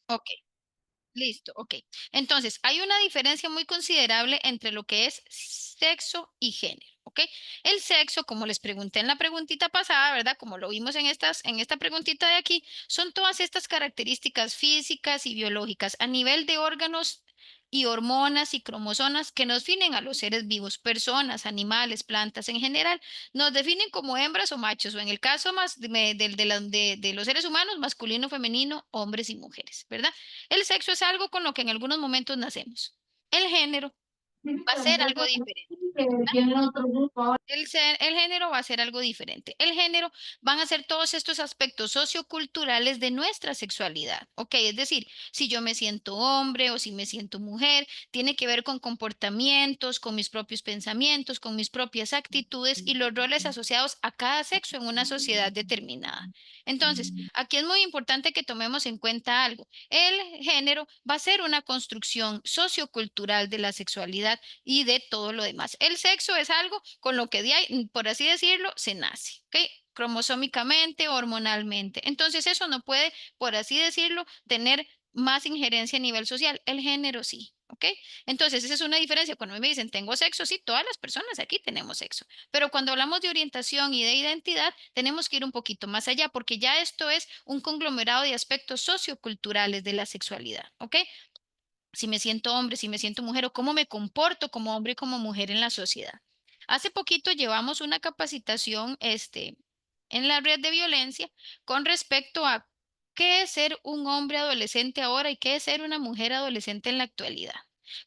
Ok. Listo, ok. Entonces, hay una diferencia muy considerable entre lo que es sexo y género, ¿ok? El sexo, como les pregunté en la preguntita pasada, ¿verdad? Como lo vimos en esta preguntita de aquí, son todas estas características físicas y biológicas a nivel de órganos y hormonas y cromosomas que nos definen a los seres vivos, personas, animales, plantas en general, nos definen como hembras o machos, o en el caso más de los seres humanos, masculino, femenino, hombres y mujeres, ¿verdad? El sexo es algo con lo que en algunos momentos nacemos. El género va a ser algo diferente. El género va a ser algo diferente. El género van a ser todos estos aspectos socioculturales de nuestra sexualidad, ¿ok? Es decir, si yo me siento hombre o si me siento mujer, tiene que ver con comportamientos, con mis propios pensamientos, con mis propias actitudes y los roles asociados a cada sexo en una sociedad determinada. Entonces, aquí es muy importante que tomemos en cuenta algo. El género va a ser una construcción sociocultural de la sexualidad y de todo lo demás. El sexo es algo con lo que, por así decirlo, se nace, ¿ok? Cromosómicamente, hormonalmente. Entonces eso no puede, por así decirlo, tener más injerencia a nivel social. El género sí, ¿ok? Entonces esa es una diferencia. Cuando me dicen tengo sexo, sí, todas las personas aquí tenemos sexo. Pero cuando hablamos de orientación y de identidad, tenemos que ir un poquito más allá porque ya esto es un conglomerado de aspectos socioculturales de la sexualidad, ¿ok? Si me siento hombre, si me siento mujer o cómo me comporto como hombre y como mujer en la sociedad. Hace poquito llevamos una capacitación en la red de violencia con respecto a qué es ser un hombre adolescente ahora y qué es ser una mujer adolescente en la actualidad.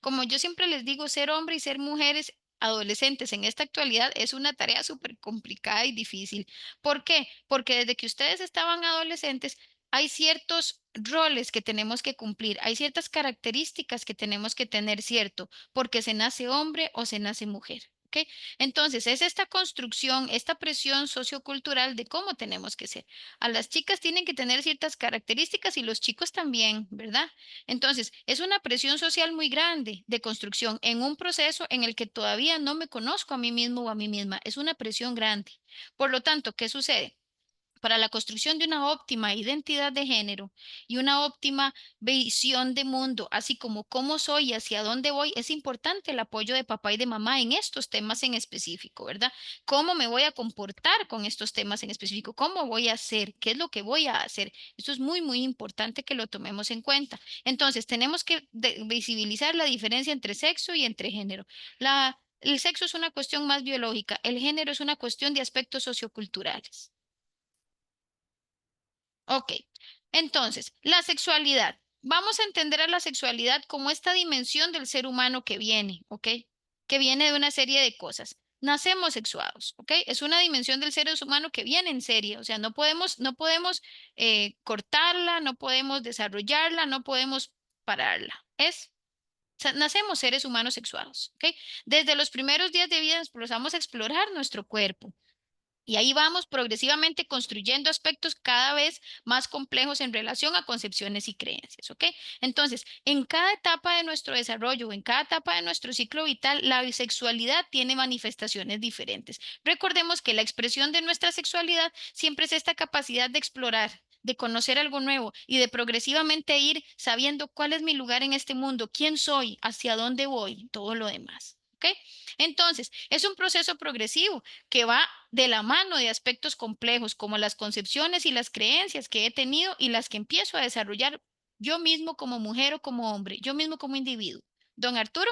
Como yo siempre les digo, ser hombre y ser mujeres adolescentes en esta actualidad es una tarea súper complicada y difícil. ¿Por qué? Porque desde que ustedes estaban adolescentes, hay ciertos roles que tenemos que cumplir, hay ciertas características que tenemos que tener, ¿cierto? Porque se nace hombre o se nace mujer. ¿Ok? Entonces, es esta construcción, esta presión sociocultural de cómo tenemos que ser. A las chicas tienen que tener ciertas características y los chicos también, ¿verdad? Entonces, es una presión social muy grande de construcción en un proceso en el que todavía no me conozco a mí mismo o a mí misma. Es una presión grande. Por lo tanto, ¿qué sucede? Para la construcción de una óptima identidad de género y una óptima visión de mundo, así como cómo soy y hacia dónde voy, es importante el apoyo de papá y de mamá en estos temas en específico, ¿verdad? ¿Cómo me voy a comportar con estos temas en específico? ¿Cómo voy a hacer? ¿Qué es lo que voy a hacer? Esto es muy, muy importante que lo tomemos en cuenta. Entonces, tenemos que visibilizar la diferencia entre sexo y entre género. El sexo es una cuestión más biológica, el género es una cuestión de aspectos socioculturales. Ok, entonces, la sexualidad. Vamos a entender a la sexualidad como esta dimensión del ser humano que viene, ¿ok? Que viene de una serie de cosas. Nacemos sexuados, ¿ok? Es una dimensión del ser humano que viene en serie, o sea, no podemos cortarla, no podemos desarrollarla, no podemos pararla. O sea, nacemos seres humanos sexuados, ¿ok? Desde los primeros días de vida empezamos a explorar nuestro cuerpo. Y ahí vamos progresivamente construyendo aspectos cada vez más complejos en relación a concepciones y creencias, ¿ok? Entonces, en cada etapa de nuestro desarrollo, en cada etapa de nuestro ciclo vital, la bisexualidad tiene manifestaciones diferentes. Recordemos que la expresión de nuestra sexualidad siempre es esta capacidad de explorar, de conocer algo nuevo y de progresivamente ir sabiendo cuál es mi lugar en este mundo, quién soy, hacia dónde voy, todo lo demás, ¿ok? Entonces, es un proceso progresivo que va de la mano de aspectos complejos como las concepciones y las creencias que he tenido y las que empiezo a desarrollar yo mismo como mujer o como hombre, yo mismo como individuo. Don Arturo.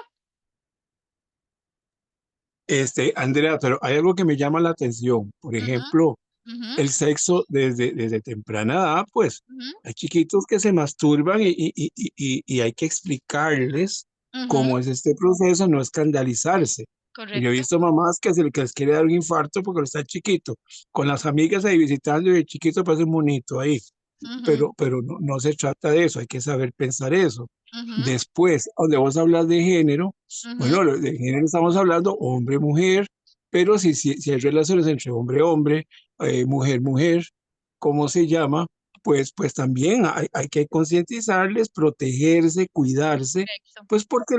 Andrea, pero hay algo que me llama la atención. Por Ujú, ejemplo, ujú, el sexo desde temprana edad, pues ujú, hay chiquitos que se masturban y hay que explicarles ujú, cómo es este proceso, no escandalizarse. Yo he correcto. visto mamás que les quiere dar un infarto porque está chiquito, con las amigas ahí visitando y el chiquito parece un monito ahí, Ujú, pero no se trata de eso, hay que saber pensar eso. ujú, Después, donde vos hablas de género, ujú, bueno, de género estamos hablando hombre-mujer, pero si hay relaciones entre hombre-hombre, mujer-mujer, ¿cómo se llama? pues también hay que concientizarles, protegerse, cuidarse, Correcto. pues porque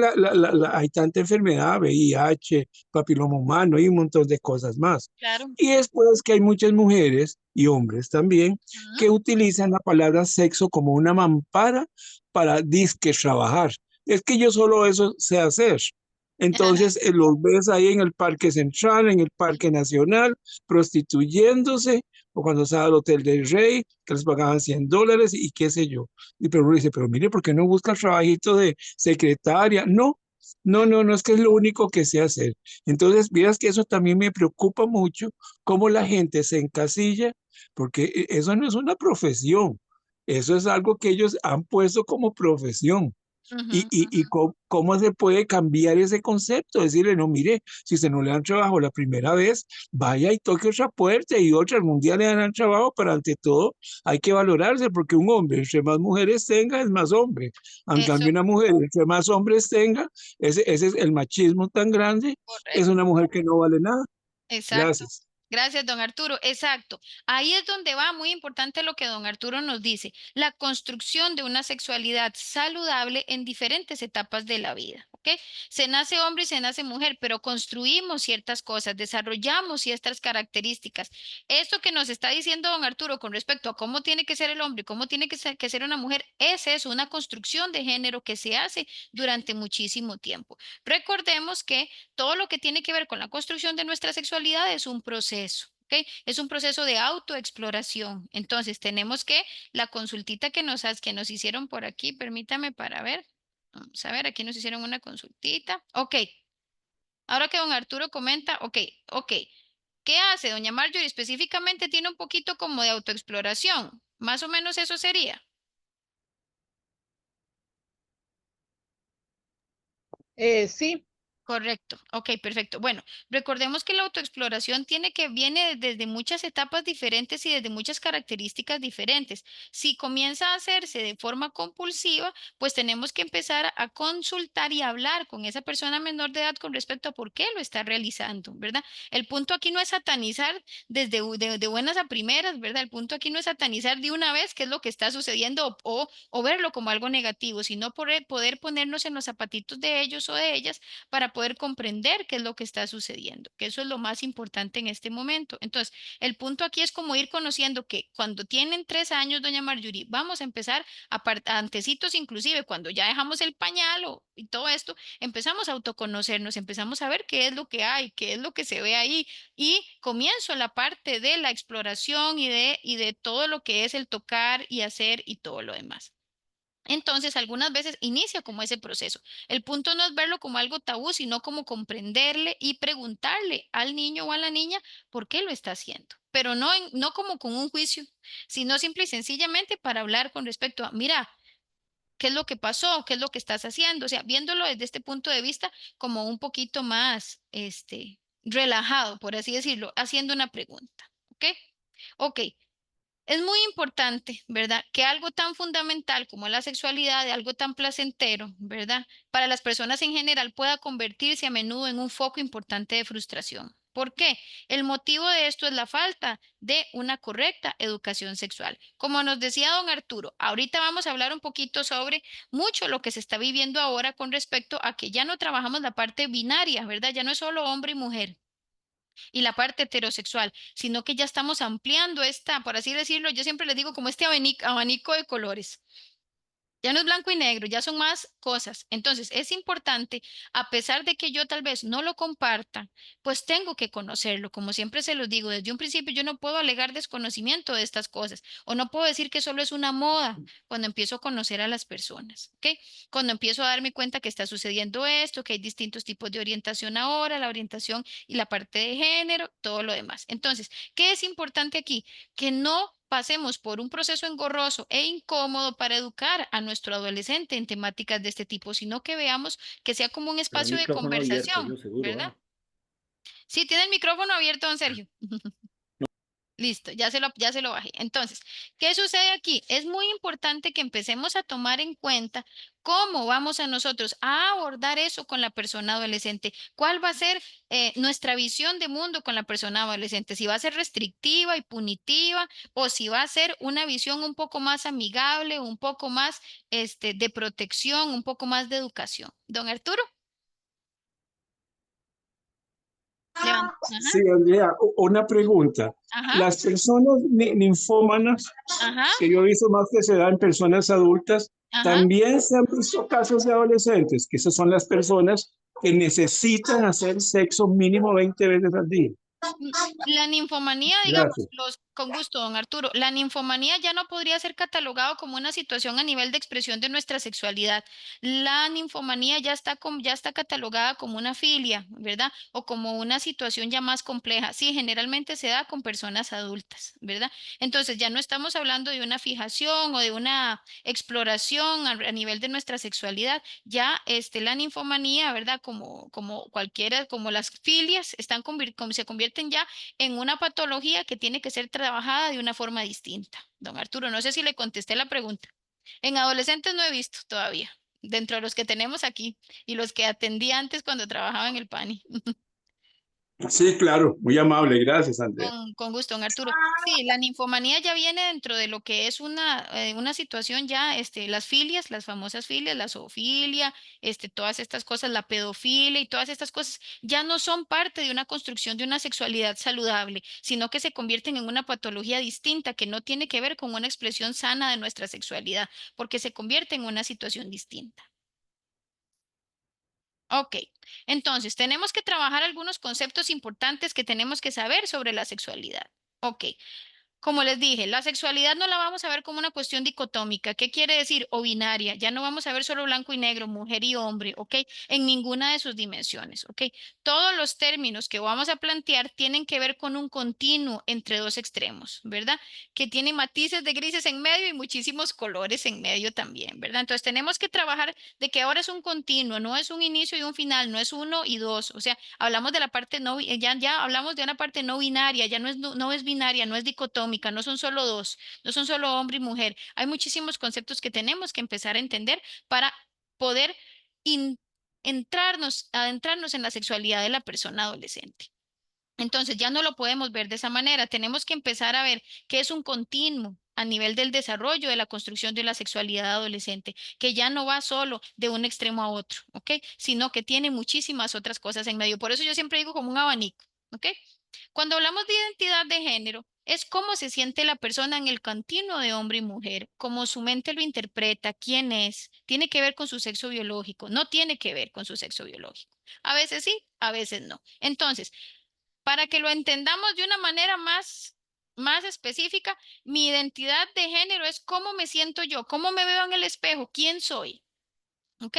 hay tanta enfermedad, VIH, papiloma humano y un montón de cosas más. Claro. Y después que hay muchas mujeres y hombres también Ujú. que utilizan la palabra sexo como una mampara para disque trabajar. Es que yo solo eso sé hacer. Entonces los ves ahí en el Parque Central, en el Parque Nacional, prostituyéndose, o cuando estaba al Hotel del Rey, que les pagaban $100 y qué sé yo. Y pero uno dice, pero mire, ¿por qué no busca el trabajito de secretaria? No, no, no, no es que es lo único que sé hacer. Entonces, vieras que eso también me preocupa mucho, cómo la gente se encasilla, porque eso no es una profesión, eso es algo que ellos han puesto como profesión. Ujú, Y cómo se puede cambiar ese concepto, decirle, no, mire, si usted no le dan trabajo la primera vez, vaya y toque otra puerta y otra, algún día le darán trabajo, pero ante todo hay que valorarse, porque un hombre, entre más mujeres tenga, es más hombre. En eso, cambio, una mujer, entre más hombres tenga, ese es el machismo tan grande, es correcto. una mujer que no vale nada. Exacto. Gracias. Gracias, don Arturo. Exacto. Ahí es donde va muy importante lo que don Arturo nos dice, la construcción de una sexualidad saludable en diferentes etapas de la vida, ¿ok? Se nace hombre y se nace mujer, pero construimos ciertas cosas, desarrollamos ciertas características. Esto que nos está diciendo don Arturo con respecto a cómo tiene que ser el hombre y cómo tiene que ser una mujer, es eso, una construcción de género que se hace durante muchísimo tiempo. Recordemos que todo lo que tiene que ver con la construcción de nuestra sexualidad es un proceso. ¿Ok? Es un proceso de autoexploración. Entonces, tenemos que la consultita que nos hicieron por aquí, permítame para ver. Vamos a ver, aquí nos hicieron una consultita. Ok, ahora que don Arturo comenta, ok. ¿Qué hace doña Marjorie? Específicamente tiene un poquito como de autoexploración. Más o menos eso sería. Sí, Correcto, ok, perfecto. Bueno, recordemos que la autoexploración viene desde muchas etapas diferentes y desde muchas características diferentes. Si comienza a hacerse de forma compulsiva, pues tenemos que empezar a consultar y hablar con esa persona menor de edad con respecto a por qué lo está realizando, ¿verdad? El punto aquí no es satanizar de buenas a primeras, ¿verdad? El punto aquí no es satanizar de una vez qué es lo que está sucediendo o verlo como algo negativo, sino poder ponernos en los zapatitos de ellos o de ellas para poder comprender qué es lo que está sucediendo, que eso es lo más importante en este momento. Entonces, el punto aquí es como ir conociendo que cuando tienen 3 años, doña Marjorie, vamos a empezar antecitos, inclusive cuando ya dejamos el pañal y todo esto, empezamos a autoconocernos, empezamos a ver qué es lo que hay, qué es lo que se ve ahí y comienzo la parte de la exploración y de todo lo que es el tocar y hacer y todo lo demás. Entonces, algunas veces inicia como ese proceso. El punto no es verlo como algo tabú, sino como comprenderle y preguntarle al niño o a la niña por qué lo está haciendo. Pero no como con un juicio, sino simple y sencillamente para hablar con respecto a, mira, ¿qué es lo que pasó? ¿Qué es lo que estás haciendo? O sea, viéndolo desde este punto de vista como un poquito más, relajado, por así decirlo, haciendo una pregunta. ¿Ok? Ok, es muy importante, ¿verdad? Que algo tan fundamental como la sexualidad, de algo tan placentero, ¿verdad? Para las personas en general pueda convertirse a menudo en un foco importante de frustración. ¿Por qué? El motivo de esto es la falta de una correcta educación sexual. Como nos decía don Arturo, ahorita vamos a hablar un poquito sobre mucho lo que se está viviendo ahora con respecto a que ya no trabajamos la parte binaria, ¿verdad? Ya no es solo hombre y mujer y la parte heterosexual, sino que ya estamos ampliando esta, por así decirlo, yo siempre les digo como este abanico de colores. Ya no es blanco y negro, ya son más cosas. Entonces, es importante, a pesar de que yo tal vez no lo comparta, pues tengo que conocerlo. Como siempre se los digo, desde un principio yo no puedo alegar desconocimiento de estas cosas o no puedo decir que solo es una moda cuando empiezo a conocer a las personas, ¿ok? Cuando empiezo a darme cuenta que está sucediendo esto, que hay distintos tipos de orientación ahora, la orientación y la parte de género, todo lo demás. Entonces, ¿qué es importante aquí? Que no pasemos por un proceso engorroso e incómodo para educar a nuestro adolescente en temáticas de este tipo, sino que veamos que sea como un Está el espacio de micrófono abierto, yo conversación, seguro, ¿verdad? ¿ah? Sí, tiene el micrófono abierto, don Sergio. Listo, ya se lo bajé. Entonces, ¿qué sucede aquí? Es muy importante que empecemos a tomar en cuenta cómo vamos a nosotros a abordar eso con la persona adolescente. ¿Cuál va a ser nuestra visión de mundo con la persona adolescente? Si va a ser restrictiva y punitiva o si va a ser una visión un poco más amigable, un poco más de protección, un poco más de educación. Don Arturo, levanta. Ajá, Sí, Andrea, una pregunta. ajá, Las personas ninfómanas, ajá, que yo he visto más que se dan en personas adultas, ajá. también se han visto casos de adolescentes, que esas son las personas que necesitan hacer sexo mínimo 20 veces al día. Mm, La ninfomanía, digamos, Gracias. con gusto, don Arturo, la ninfomanía ya no podría ser catalogado como una situación a nivel de expresión de nuestra sexualidad. La ninfomanía ya está catalogada como una filia, ¿verdad? O como una situación ya más compleja. Sí, generalmente se da con personas adultas, ¿verdad? Entonces ya no estamos hablando de una fijación o de una exploración a nivel de nuestra sexualidad. Ya la ninfomanía, ¿verdad? Como cualquiera, como las filias, se convierten ya en una patología que tiene que ser trabajada de una forma distinta. Don Arturo, no sé si le contesté la pregunta. En adolescentes no he visto todavía, dentro de los que tenemos aquí y los que atendí antes cuando trabajaba en el PANI. Sí, claro, muy amable. Gracias, Andrea. Con gusto, don Arturo. Sí, la ninfomanía ya viene dentro de lo que es una situación ya, las filias, las famosas filias, la zoofilia, todas estas cosas, la pedofilia y todas estas cosas ya no son parte de una construcción de una sexualidad saludable, sino que se convierten en una patología distinta que no tiene que ver con una expresión sana de nuestra sexualidad, porque se convierte en una situación distinta. Ok, entonces tenemos que trabajar algunos conceptos importantes que tenemos que saber sobre la sexualidad. Ok, como les dije, la sexualidad no la vamos a ver como una cuestión dicotómica. ¿Qué quiere decir? O binaria. Ya no vamos a ver solo blanco y negro, mujer y hombre, ¿ok? En ninguna de sus dimensiones, ¿ok? Todos los términos que vamos a plantear tienen que ver con un continuo entre dos extremos, ¿verdad? Que tiene matices de grises en medio y muchísimos colores en medio también, ¿verdad? Entonces tenemos que trabajar de que ahora es un continuo, no es un inicio y un final, no es uno y dos. O sea, hablamos de la parte no, ya hablamos de una parte no binaria, ya no es binaria, no es dicotómica, no son solo dos, no son solo hombre y mujer. Hay muchísimos conceptos que tenemos que empezar a entender para poder in- adentrarnos en la sexualidad de la persona adolescente. Entonces ya no lo podemos ver de esa manera. Tenemos que empezar a ver que es un continuo a nivel del desarrollo de la construcción de la sexualidad adolescente, que ya no va solo de un extremo a otro, ¿ok? Sino que tiene muchísimas otras cosas en medio. Por eso yo siempre digo como un abanico, ¿ok? Cuando hablamos de identidad de género, es cómo se siente la persona en el continuo de hombre y mujer, cómo su mente lo interpreta, quién es, tiene que ver con su sexo biológico, no tiene que ver con su sexo biológico. A veces sí, a veces no. Entonces, para que lo entendamos de una manera más específica, mi identidad de género es cómo me siento yo, cómo me veo en el espejo, quién soy. ¿Ok?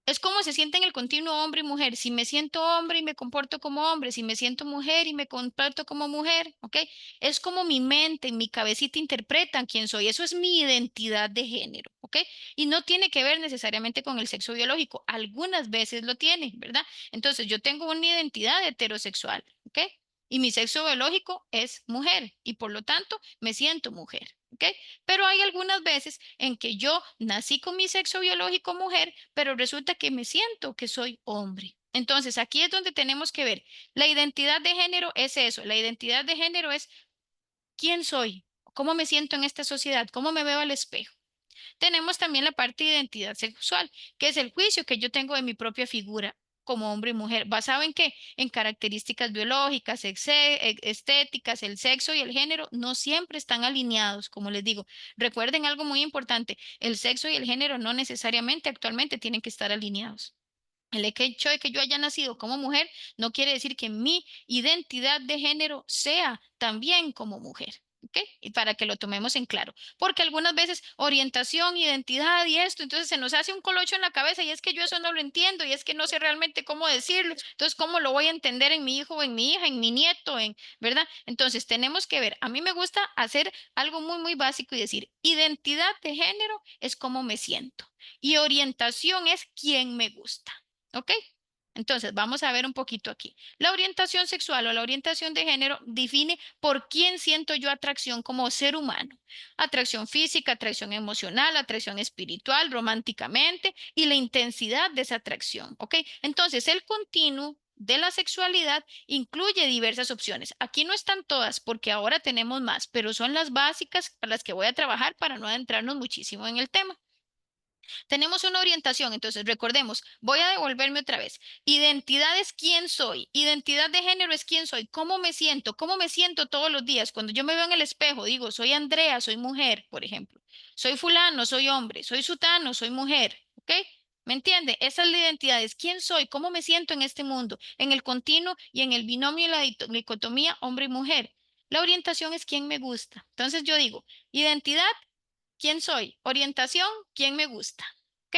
Es como se siente en el continuo hombre y mujer. Si me siento hombre y me comporto como hombre, si me siento mujer y me comporto como mujer, ¿ok? Es como mi mente, mi cabecita interpretan quién soy. Eso es mi identidad de género, ¿ok? Y no tiene que ver necesariamente con el sexo biológico. Algunas veces lo tiene, ¿verdad? Entonces yo tengo una identidad heterosexual, ¿ok? Y mi sexo biológico es mujer y por lo tanto me siento mujer, ¿ok? Pero hay algunas veces en que yo nací con mi sexo biológico mujer, pero resulta que me siento que soy hombre. Entonces, aquí es donde tenemos que ver. La identidad de género es eso. La identidad de género es quién soy, cómo me siento en esta sociedad, cómo me veo al espejo. Tenemos también la parte de identidad sexual, que es el juicio que yo tengo de mi propia figura como hombre y mujer. ¿Basado en qué? En características biológicas, estéticas, el sexo y el género no siempre están alineados, como les digo. Recuerden algo muy importante, el sexo y el género no necesariamente actualmente tienen que estar alineados. El hecho de que yo haya nacido como mujer no quiere decir que mi identidad de género sea también como mujer. ¿Ok? Y para que lo tomemos en claro. Porque algunas veces orientación, identidad y esto, entonces se nos hace un colocho en la cabeza y es que yo eso no lo entiendo y es que no sé realmente cómo decirlo. Entonces, ¿cómo lo voy a entender en mi hijo, en mi hija, en mi nieto, ¿verdad? Entonces, tenemos que ver. A mí me gusta hacer algo muy básico y decir, identidad de género es cómo me siento y orientación es quién me gusta. ¿Ok? Entonces, vamos a ver un poquito aquí. La orientación sexual o la orientación de género define por quién siento yo atracción como ser humano. Atracción física, atracción emocional, atracción espiritual, románticamente y la intensidad de esa atracción, ¿ok? Entonces, el continuo de la sexualidad incluye diversas opciones. Aquí no están todas porque ahora tenemos más, pero son las básicas a las que voy a trabajar para no adentrarnos muchísimo en el tema. Tenemos una orientación, entonces recordemos, voy a devolverme otra vez. Identidad es quién soy, identidad de género es quién soy, cómo me siento todos los días. Cuando yo me veo en el espejo, digo, soy Andrea, soy mujer, por ejemplo. Soy fulano, soy hombre, soy sutano, soy mujer, ¿ok? ¿Me entiende? Esa es la identidad, es quién soy, cómo me siento en este mundo, en el continuo y en el binomio y la dicotomía hombre y mujer. La orientación es quién me gusta. Entonces yo digo, identidad, quién soy, orientación, quién me gusta. ¿Ok?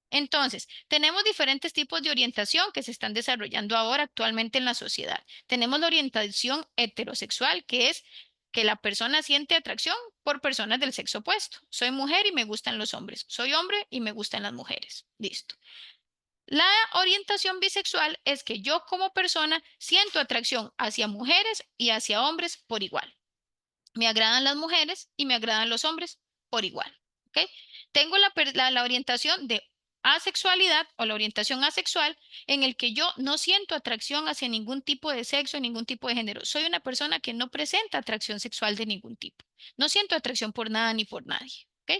Entonces, tenemos diferentes tipos de orientación que se están desarrollando ahora actualmente en la sociedad. Tenemos la orientación heterosexual, que es que la persona siente atracción por personas del sexo opuesto. Soy mujer y me gustan los hombres. Soy hombre y me gustan las mujeres. Listo. La orientación bisexual es que yo como persona siento atracción hacia mujeres y hacia hombres por igual. Me agradan las mujeres y me agradan los hombres por igual. ¿Ok? Tengo la orientación de asexualidad o la orientación asexual en el que yo no siento atracción hacia ningún tipo de sexo, ningún tipo de género. Soy una persona que no presenta atracción sexual de ningún tipo. No siento atracción por nada ni por nadie. ¿Ok?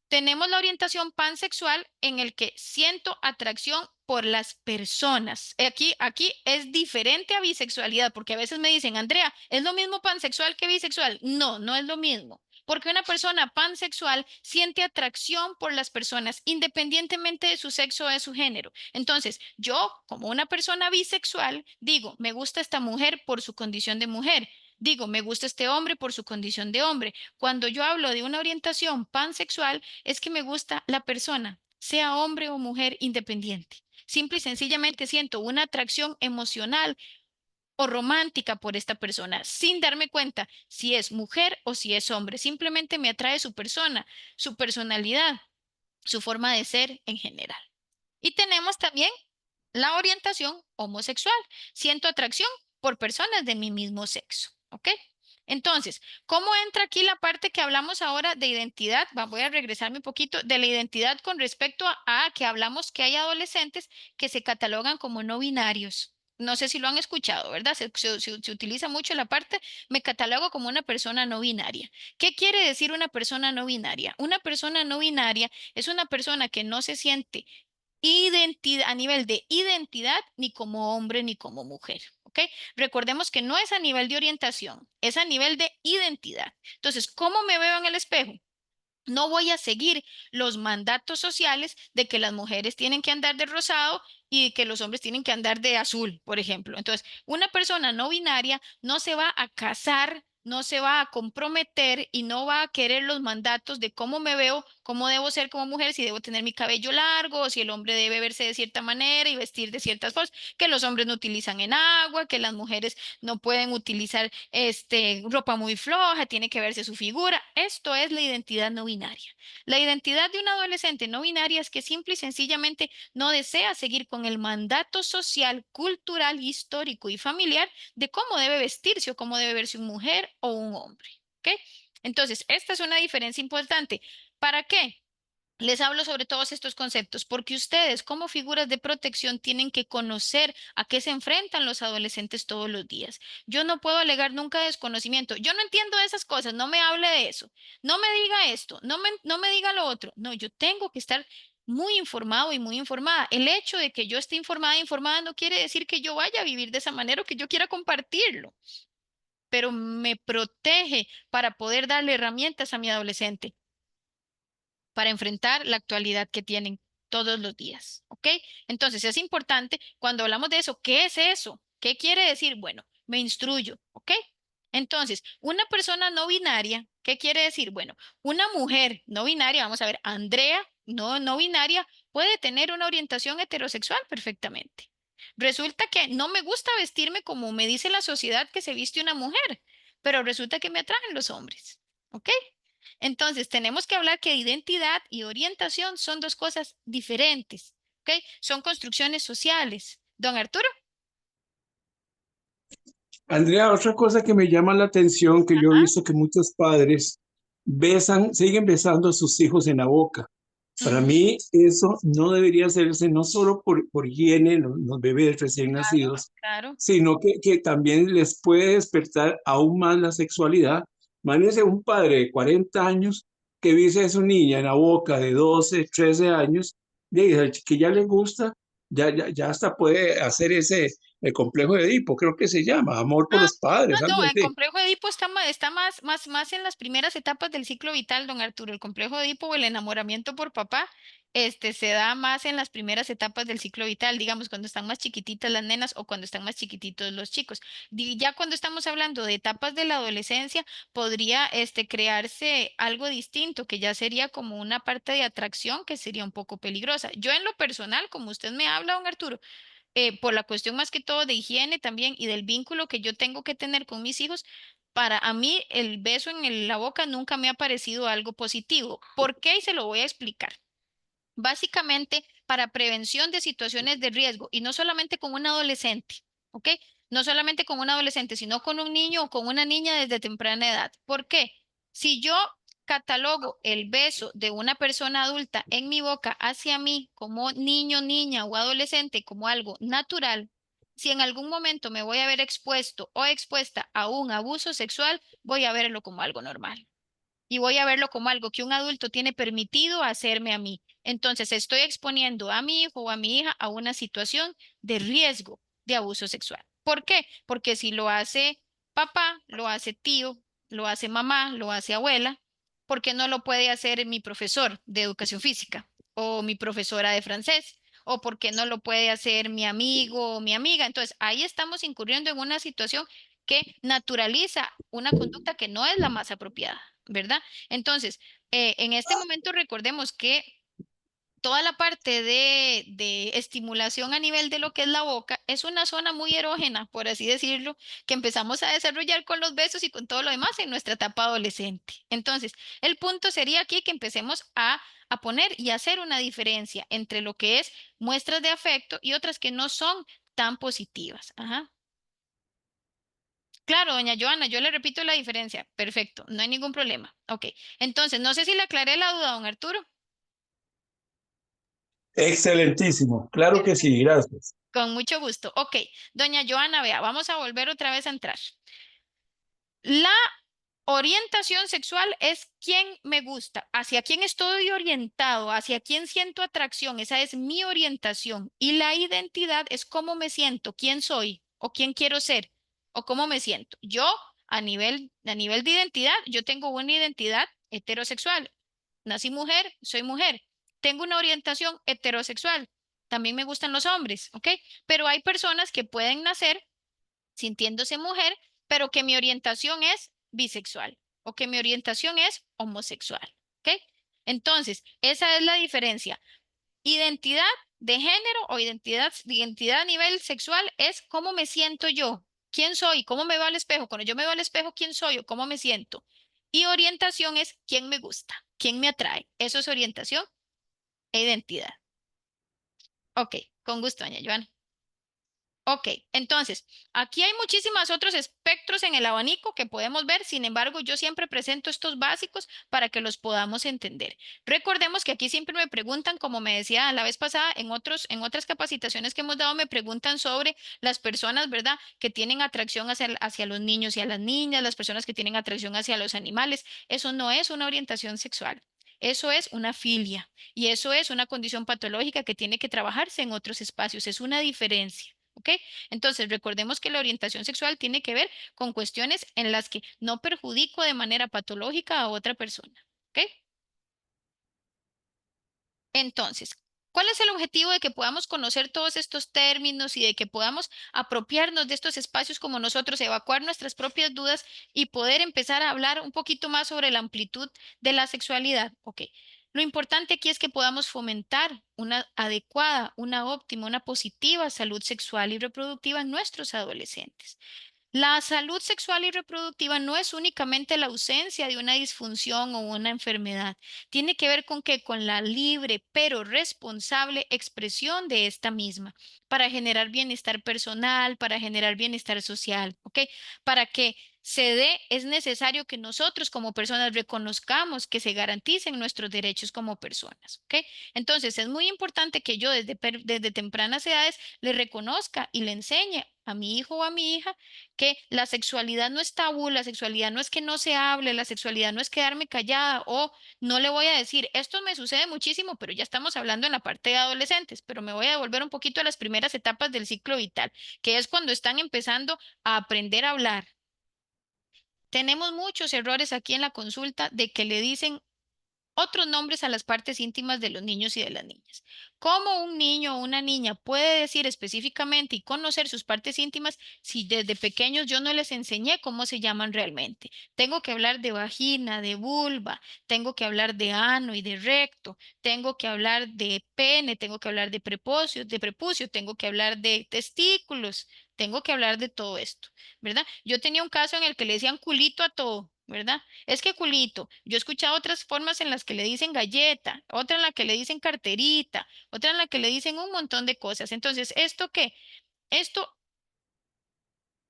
Tenemos la orientación pansexual en el que siento atracción por las personas. Aquí es diferente a bisexualidad, porque a veces me dicen, Andrea, ¿es lo mismo pansexual que bisexual? No, no es lo mismo. Porque una persona pansexual siente atracción por las personas independientemente de su sexo o de su género. Entonces, yo, como una persona bisexual, digo, me gusta esta mujer por su condición de mujer. Digo, me gusta este hombre por su condición de hombre. Cuando yo hablo de una orientación pansexual, es que me gusta la persona, sea hombre o mujer independiente. Simple y sencillamente siento una atracción emocional o romántica por esta persona, sin darme cuenta si es mujer o si es hombre. Simplemente me atrae su persona, su personalidad, su forma de ser en general. Y tenemos también la orientación homosexual. Siento atracción por personas de mi mismo sexo. ¿Ok? Entonces, ¿cómo entra aquí la parte que hablamos ahora de identidad? Voy a regresarme un poquito de la identidad con respecto a que hablamos que hay adolescentes que se catalogan como no binarios. No sé si lo han escuchado, ¿verdad? Se utiliza mucho la parte, me catalogo como una persona no binaria. ¿Qué quiere decir una persona no binaria? Una persona no binaria es una persona que no se siente identidad, a nivel de identidad, ni como hombre ni como mujer. ¿Ok? Recordemos que no es a nivel de orientación, es a nivel de identidad. Entonces, ¿cómo me veo en el espejo? No voy a seguir los mandatos sociales de que las mujeres tienen que andar de rosado y que los hombres tienen que andar de azul, por ejemplo. Entonces, una persona no binaria no se va a casar, no se va a comprometer y no va a querer los mandatos de cómo me veo, cómo debo ser como mujer, si debo tener mi cabello largo, o si el hombre debe verse de cierta manera y vestir de ciertas cosas, que los hombres no utilizan en agua, que las mujeres no pueden utilizar ropa muy floja, tiene que verse su figura. Esto es la identidad no binaria. La identidad de un adolescente no binaria es que simple y sencillamente no desea seguir con el mandato social, cultural, histórico y familiar de cómo debe vestirse o cómo debe verse una mujer o un hombre. ¿Ok? Entonces, esta es una diferencia importante. ¿Para qué? Les hablo sobre todos estos conceptos porque ustedes como figuras de protección tienen que conocer a qué se enfrentan los adolescentes todos los días. Yo no puedo alegar nunca desconocimiento. Yo no entiendo esas cosas, no me hable de eso. No me diga esto, no me diga lo otro. No, yo tengo que estar muy informado y muy informada. El hecho de que yo esté informada e informada no quiere decir que yo vaya a vivir de esa manera o que yo quiera compartirlo, pero me protege para poder darle herramientas a mi adolescente para enfrentar la actualidad que tienen todos los días. ¿Ok? Entonces es importante cuando hablamos de eso, ¿qué es eso? ¿Qué quiere decir? Bueno, me instruyo. ¿Ok? Entonces, una persona no binaria, ¿qué quiere decir? Bueno, una mujer no binaria, vamos a ver, Andrea, no binaria, puede tener una orientación heterosexual perfectamente. Resulta que no me gusta vestirme como me dice la sociedad que se viste una mujer, pero resulta que me atraen los hombres. ¿Ok? Entonces, tenemos que hablar que identidad y orientación son dos cosas diferentes, ¿ok? Son construcciones sociales. Don Arturo. Andrea, otra cosa que me llama la atención, que yo he visto que muchos padres siguen besando a sus hijos en la boca. Para Ujú, mí eso no debería hacerse no solo por higiene, los bebés recién claro, nacidos, claro. sino que también les puede despertar aún más la sexualidad. Imagínense un padre de 40 años que dice a su niña en la boca de 12, 13 años, que ya le gusta, ya hasta puede hacer el complejo de Edipo, creo que se llama, amor por los padres, No, algo el así. complejo de Edipo está más en las primeras etapas del ciclo vital, don Arturo. El complejo de Edipo o el enamoramiento por papá, se da más en las primeras etapas del ciclo vital, digamos, cuando están más chiquititas las nenas o cuando están más chiquititos los chicos. Ya cuando estamos hablando de etapas de la adolescencia, podría, crearse algo distinto, que ya sería como una parte de atracción que sería un poco peligrosa. Yo en lo personal, como usted me habla, don Arturo, por la cuestión más que todo de higiene también y del vínculo que yo tengo que tener con mis hijos, para a mí el beso en la boca nunca me ha parecido algo positivo. ¿Por qué? Y se lo voy a explicar. Básicamente para prevención de situaciones de riesgo y no solamente con un adolescente, ¿ok? No solamente con un adolescente, sino con un niño o con una niña desde temprana edad. ¿Por qué? Si yo catalogo el beso de una persona adulta en mi boca hacia mí como niño, niña o adolescente como algo natural, si en algún momento me voy a ver expuesto o expuesta a un abuso sexual, voy a verlo como algo normal y voy a verlo como algo que un adulto tiene permitido hacerme a mí. Entonces estoy exponiendo a mi hijo o a mi hija a una situación de riesgo de abuso sexual. ¿Por qué? Porque si lo hace papá, lo hace tío, lo hace mamá, lo hace abuela, ¿por qué no lo puede hacer mi profesor de educación física o mi profesora de francés? ¿O por qué no lo puede hacer mi amigo o mi amiga? Entonces, ahí estamos incurriendo en una situación que naturaliza una conducta que no es la más apropiada, ¿verdad? Entonces, en este momento recordemos que toda la parte de estimulación a nivel de lo que es la boca es una zona muy erógena, por así decirlo, que empezamos a desarrollar con los besos y con todo lo demás en nuestra etapa adolescente. Entonces, el punto sería aquí que empecemos a poner y hacer una diferencia entre lo que es muestras de afecto y otras que no son tan positivas. Ajá. Claro, doña Joana, yo le repito la diferencia. Perfecto, no hay ningún problema. Ok, entonces, no sé si le aclaré la duda, don Arturo. Excelentísimo, claro que sí, gracias. Con mucho gusto. Ok, doña Joana, vea, vamos a volver otra vez a entrar. La orientación sexual es quién me gusta, hacia quién estoy orientado, hacia quién siento atracción. Esa es mi orientación. Y la identidad es cómo me siento, quién soy o quién quiero ser o cómo me siento. Yo, a nivel de identidad, yo tengo una identidad heterosexual. Nací mujer, soy mujer. Tengo una orientación heterosexual. También me gustan los hombres, ¿ok? Pero hay personas que pueden nacer sintiéndose mujer, pero que mi orientación es bisexual o que mi orientación es homosexual, ¿ok? Entonces, esa es la diferencia. Identidad de género o identidad a nivel sexual es cómo me siento yo, quién soy, cómo me veo al espejo. Cuando yo me veo al espejo, quién soy o cómo me siento. Y orientación es quién me gusta, quién me atrae. Eso es orientación e identidad. Ok, con gusto, doña Joana. Ok, entonces, aquí hay muchísimos otros espectros en el abanico que podemos ver, sin embargo, yo siempre presento estos básicos para que los podamos entender. Recordemos que aquí siempre me preguntan, como me decía la vez pasada, en otras capacitaciones que hemos dado, me preguntan sobre las personas, ¿verdad?, que tienen atracción hacia los niños y a las niñas, las personas que tienen atracción hacia los animales. Eso no es una orientación sexual. Eso es una filia y eso es una condición patológica que tiene que trabajarse en otros espacios. Es una diferencia. ¿Ok? Entonces, recordemos que la orientación sexual tiene que ver con cuestiones en las que no perjudico de manera patológica a otra persona. ¿Ok? Entonces, ¿cuál es el objetivo de que podamos conocer todos estos términos y de que podamos apropiarnos de estos espacios como nosotros, evacuar nuestras propias dudas y poder empezar a hablar un poquito más sobre la amplitud de la sexualidad? Ok. Lo importante aquí es que podamos fomentar una adecuada, una óptima, una positiva salud sexual y reproductiva en nuestros adolescentes. La salud sexual y reproductiva no es únicamente la ausencia de una disfunción o una enfermedad. Tiene que ver con que con la libre pero responsable expresión de esta misma para generar bienestar personal, para generar bienestar social, ¿ok? Para que se dé, es necesario que nosotros como personas reconozcamos que se garanticen nuestros derechos como personas, ¿ok? Entonces, es muy importante que yo desde tempranas edades le reconozca y le enseñe a mi hijo o a mi hija que la sexualidad no es tabú, la sexualidad no es que no se hable, la sexualidad no es quedarme callada o no le voy a decir, esto me sucede muchísimo, pero ya estamos hablando en la parte de adolescentes, pero me voy a devolver un poquito a las primeras etapas del ciclo vital, que es cuando están empezando a aprender a hablar. Tenemos muchos errores aquí en la consulta de que le dicen otros nombres a las partes íntimas de los niños y de las niñas. ¿Cómo un niño o una niña puede decir específicamente y conocer sus partes íntimas si desde pequeños yo no les enseñé cómo se llaman realmente? Tengo que hablar de vagina, de vulva, tengo que hablar de ano y de recto, tengo que hablar de pene, tengo que hablar de prepucio, tengo que hablar de testículos, tengo que hablar de todo esto, ¿verdad? Yo tenía un caso en el que le decían culito a todo, ¿verdad? Es que culito, yo he escuchado otras formas en las que le dicen galleta, otra en la que le dicen carterita, otra en la que le dicen un montón de cosas. Entonces, ¿esto qué? Esto,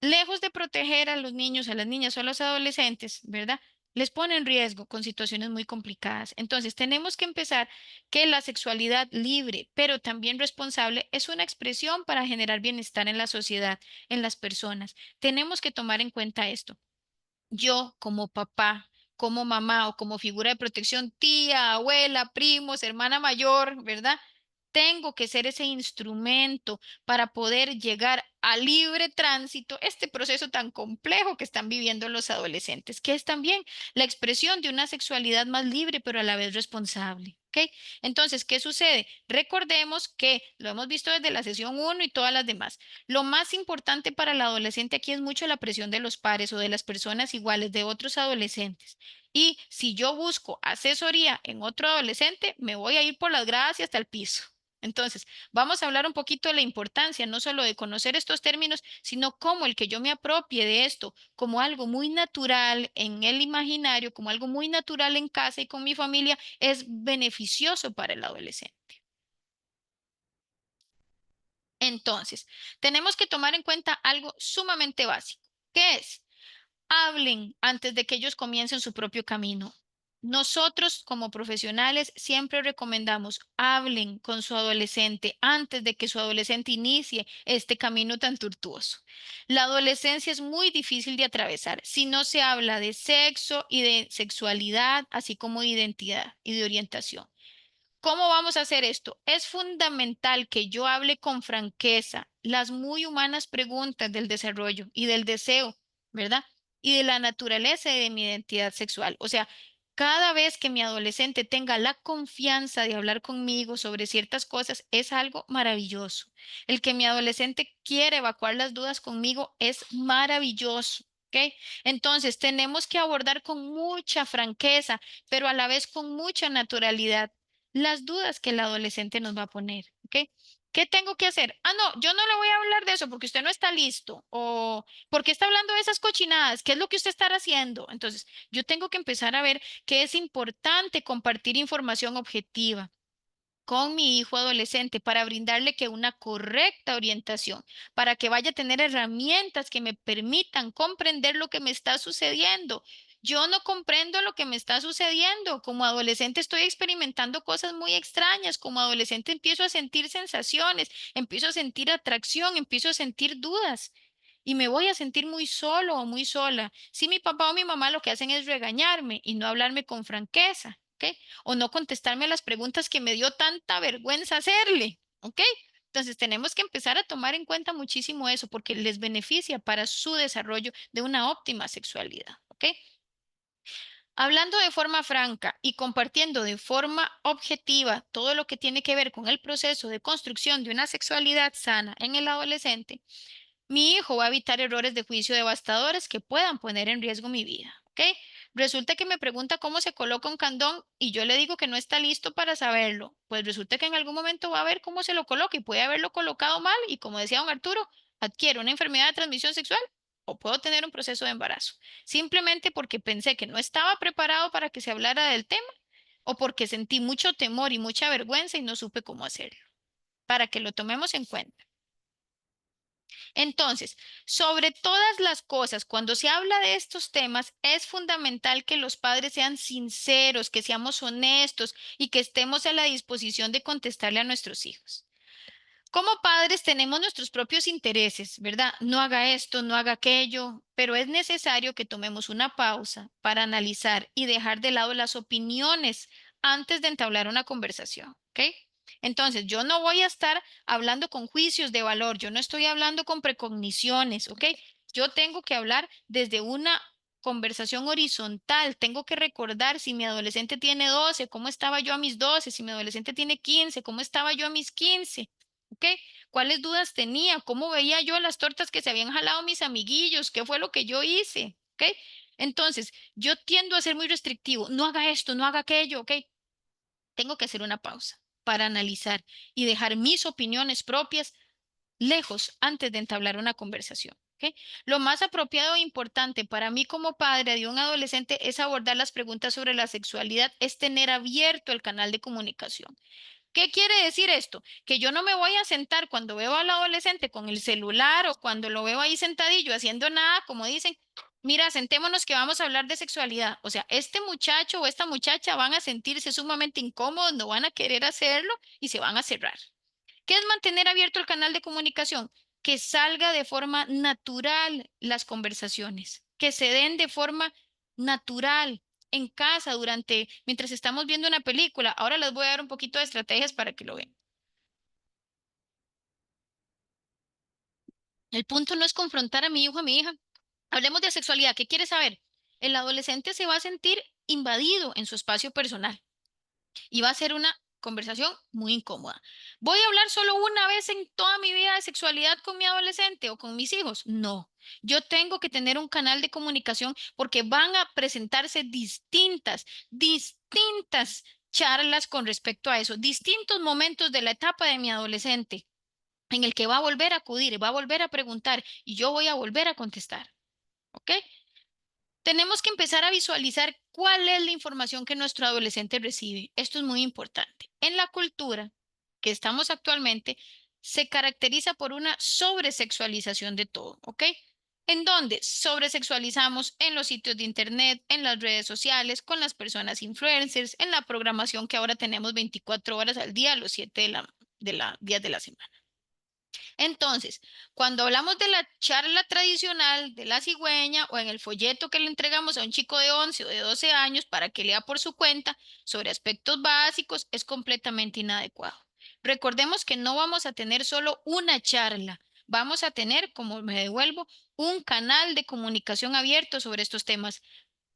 lejos de proteger a los niños, a las niñas o a los adolescentes, ¿verdad? Les pone en riesgo con situaciones muy complicadas. Entonces, tenemos que empezar que la sexualidad libre, pero también responsable, es una expresión para generar bienestar en la sociedad, en las personas. Tenemos que tomar en cuenta esto. Yo como papá, como mamá o como figura de protección, tía, abuela, primos, hermana mayor, ¿verdad? Tengo que ser ese instrumento para poder llegar a libre tránsito, este proceso tan complejo que están viviendo los adolescentes, que es también la expresión de una sexualidad más libre, pero a la vez responsable. ¿Ok? Entonces, ¿qué sucede? Recordemos que lo hemos visto desde la sesión 1 y todas las demás. Lo más importante para el adolescente aquí es mucho la presión de los pares o de las personas iguales, de otros adolescentes. Y si yo busco asesoría en otro adolescente, me voy a ir por las gradas y hasta el piso. Entonces, vamos a hablar un poquito de la importancia, no solo de conocer estos términos, sino cómo el que yo me apropie de esto como algo muy natural en el imaginario, como algo muy natural en casa y con mi familia, es beneficioso para el adolescente. Entonces, tenemos que tomar en cuenta algo sumamente básico, que es, hablen antes de que ellos comiencen su propio camino. Nosotros como profesionales siempre recomendamos, hablen con su adolescente antes de que su adolescente inicie este camino tan tortuoso. La adolescencia es muy difícil de atravesar si no se habla de sexo y de sexualidad, así como de identidad y de orientación. ¿Cómo vamos a hacer esto? Es fundamental que yo hable con franqueza las muy humanas preguntas del desarrollo y del deseo, ¿verdad? Y de la naturaleza y de mi identidad sexual. O sea, cada vez que mi adolescente tenga la confianza de hablar conmigo sobre ciertas cosas, es algo maravilloso. El que mi adolescente quiera evacuar las dudas conmigo es maravilloso. ¿Ok? Entonces, tenemos que abordar con mucha franqueza, pero a la vez con mucha naturalidad las dudas que el adolescente nos va a poner, ¿ok? ¿Qué tengo que hacer? Ah, no, yo no le voy a hablar de eso porque usted no está listo o porque está hablando de esas cochinadas, ¿qué es lo que usted está haciendo? Entonces, yo tengo que empezar a ver que es importante compartir información objetiva con mi hijo adolescente para brindarle que una correcta orientación, para que vaya a tener herramientas que me permitan comprender lo que me está sucediendo. Yo no comprendo lo que me está sucediendo. Como adolescente estoy experimentando cosas muy extrañas. Como adolescente empiezo a sentir sensaciones, empiezo a sentir atracción, empiezo a sentir dudas. Y me voy a sentir muy solo o muy sola. Si mi papá o mi mamá lo que hacen es regañarme y no hablarme con franqueza, ¿ok? O no contestarme las preguntas que me dio tanta vergüenza hacerle, ¿ok? Entonces tenemos que empezar a tomar en cuenta muchísimo eso porque les beneficia para su desarrollo de una óptima sexualidad, ¿ok? Hablando de forma franca y compartiendo de forma objetiva todo lo que tiene que ver con el proceso de construcción de una sexualidad sana en el adolescente, mi hijo va a evitar errores de juicio devastadores que puedan poner en riesgo mi vida, ¿ok? Resulta que me pregunta cómo se coloca un candón y yo le digo que no está listo para saberlo. Pues resulta que en algún momento va a ver cómo se lo coloca y puede haberlo colocado mal y como decía don Arturo, adquiere una enfermedad de transmisión sexual o puedo tener un proceso de embarazo, simplemente porque pensé que no estaba preparado para que se hablara del tema o porque sentí mucho temor y mucha vergüenza y no supe cómo hacerlo, para que lo tomemos en cuenta. Entonces, sobre todas las cosas, cuando se habla de estos temas, es fundamental que los padres sean sinceros, que seamos honestos y que estemos a la disposición de contestarle a nuestros hijos. Como padres tenemos nuestros propios intereses, ¿verdad? No haga esto, no haga aquello, pero es necesario que tomemos una pausa para analizar y dejar de lado las opiniones antes de entablar una conversación, ¿ok? Entonces, yo no voy a estar hablando con juicios de valor, yo no estoy hablando con precogniciones, ¿ok? Yo tengo que hablar desde una conversación horizontal, tengo que recordar si mi adolescente tiene 12, cómo estaba yo a mis 12, si mi adolescente tiene 15, cómo estaba yo a mis 15. ¿Ok? ¿Cuáles dudas tenía? ¿Cómo veía yo las tortas que se habían jalado mis amiguillos? ¿Qué fue lo que yo hice? ¿Ok? Entonces, yo tiendo a ser muy restrictivo. No haga esto, no haga aquello, ¿ok? Tengo que hacer una pausa para analizar y dejar mis opiniones propias lejos antes de entablar una conversación. ¿Ok? Lo más apropiado e importante para mí como padre de un adolescente es abordar las preguntas sobre la sexualidad, es tener abierto el canal de comunicación. ¿Qué quiere decir esto? Que yo no me voy a sentar cuando veo al adolescente con el celular o cuando lo veo ahí sentadillo haciendo nada, como dicen, mira, sentémonos que vamos a hablar de sexualidad. O sea, este muchacho o esta muchacha van a sentirse sumamente incómodos, no van a querer hacerlo y se van a cerrar. ¿Qué es mantener abierto el canal de comunicación? Que salga de forma natural las conversaciones, que se den de forma natural en casa mientras estamos viendo una película. Ahora les voy a dar un poquito de estrategias para que lo vean. El punto no es confrontar a mi hijo, a mi hija. Hablemos de sexualidad. ¿Qué quiere saber? El adolescente se va a sentir invadido en su espacio personal y va a ser una conversación muy incómoda. ¿Voy a hablar solo una vez en toda mi vida de sexualidad con mi adolescente o con mis hijos? No, yo tengo que tener un canal de comunicación porque van a presentarse distintas charlas con respecto a eso, distintos momentos de la etapa de mi adolescente en el que va a volver a acudir, va a volver a preguntar y yo voy a volver a contestar. ¿Ok? Tenemos que empezar a visualizar cuál es la información que nuestro adolescente recibe. Esto es muy importante. En la cultura que estamos actualmente, se caracteriza por una sobresexualización de todo, ¿ok? En donde sobresexualizamos en los sitios de internet, en las redes sociales, con las personas influencers, en la programación que ahora tenemos 24 horas al día, los 7 días de la semana. Entonces, cuando hablamos de la charla tradicional de la cigüeña o en el folleto que le entregamos a un chico de 11 o de 12 años para que lea por su cuenta sobre aspectos básicos, es completamente inadecuado. Recordemos que no vamos a tener solo una charla, vamos a tener, como me devuelvo, un canal de comunicación abierto sobre estos temas.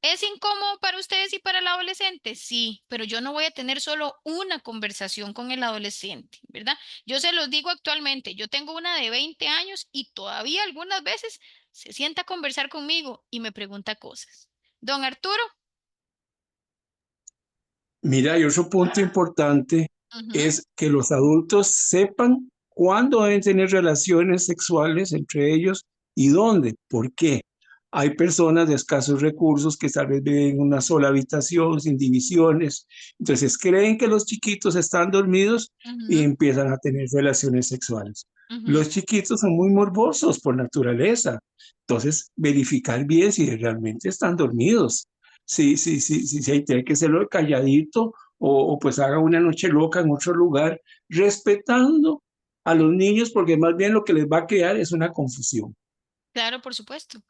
¿Es incómodo para ustedes y para el adolescente? Sí, pero yo no voy a tener solo una conversación con el adolescente, ¿verdad? Yo se los digo actualmente, yo tengo una de 20 años y todavía algunas veces se sienta a conversar conmigo y me pregunta cosas. Don Arturo. Mira, y otro punto importante Ujú, es que los adultos sepan cuándo deben tener relaciones sexuales entre ellos y dónde. ¿Por qué? Hay personas de escasos recursos que tal vez viven en una sola habitación, sin divisiones. Entonces creen que los chiquitos están dormidos y ujú, empiezan a tener relaciones sexuales. ujú. Los chiquitos son muy morbosos por naturaleza. Entonces, verificar bien si realmente están dormidos. Sí, hay que hacerlo calladito o pues haga una noche loca en otro lugar, respetando a los niños, porque más bien lo que les va a crear es una confusión. Claro, por supuesto.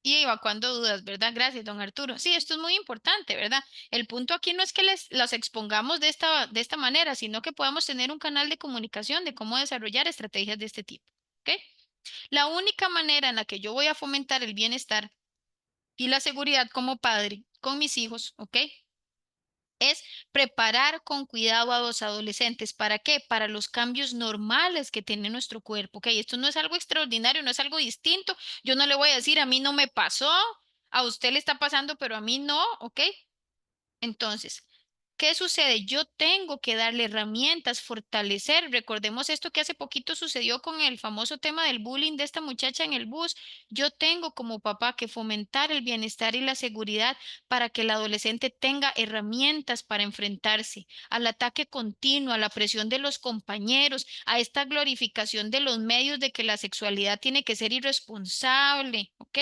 Y evacuando dudas, ¿verdad? Gracias, don Arturo. Sí, esto es muy importante, ¿verdad? El punto aquí no es que los expongamos de esta manera, sino que podamos tener un canal de comunicación de cómo desarrollar estrategias de este tipo. ¿Ok? La única manera en la que yo voy a fomentar el bienestar y la seguridad como padre con mis hijos, ¿ok? Es preparar con cuidado a los adolescentes. ¿Para qué? Para los cambios normales que tiene nuestro cuerpo, ¿ok? Esto no es algo extraordinario, no es algo distinto. Yo no le voy a decir, a mí no me pasó, a usted le está pasando, pero a mí no, ¿ok? Entonces, ¿Qué sucede? Yo tengo que darle herramientas, fortalecer. Recordemos esto que hace poquito sucedió con el famoso tema del bullying de esta muchacha en el bus. Yo tengo como papá que fomentar el bienestar y la seguridad para que el adolescente tenga herramientas para enfrentarse al ataque continuo, a la presión de los compañeros, a esta glorificación de los medios de que la sexualidad tiene que ser irresponsable, ¿ok?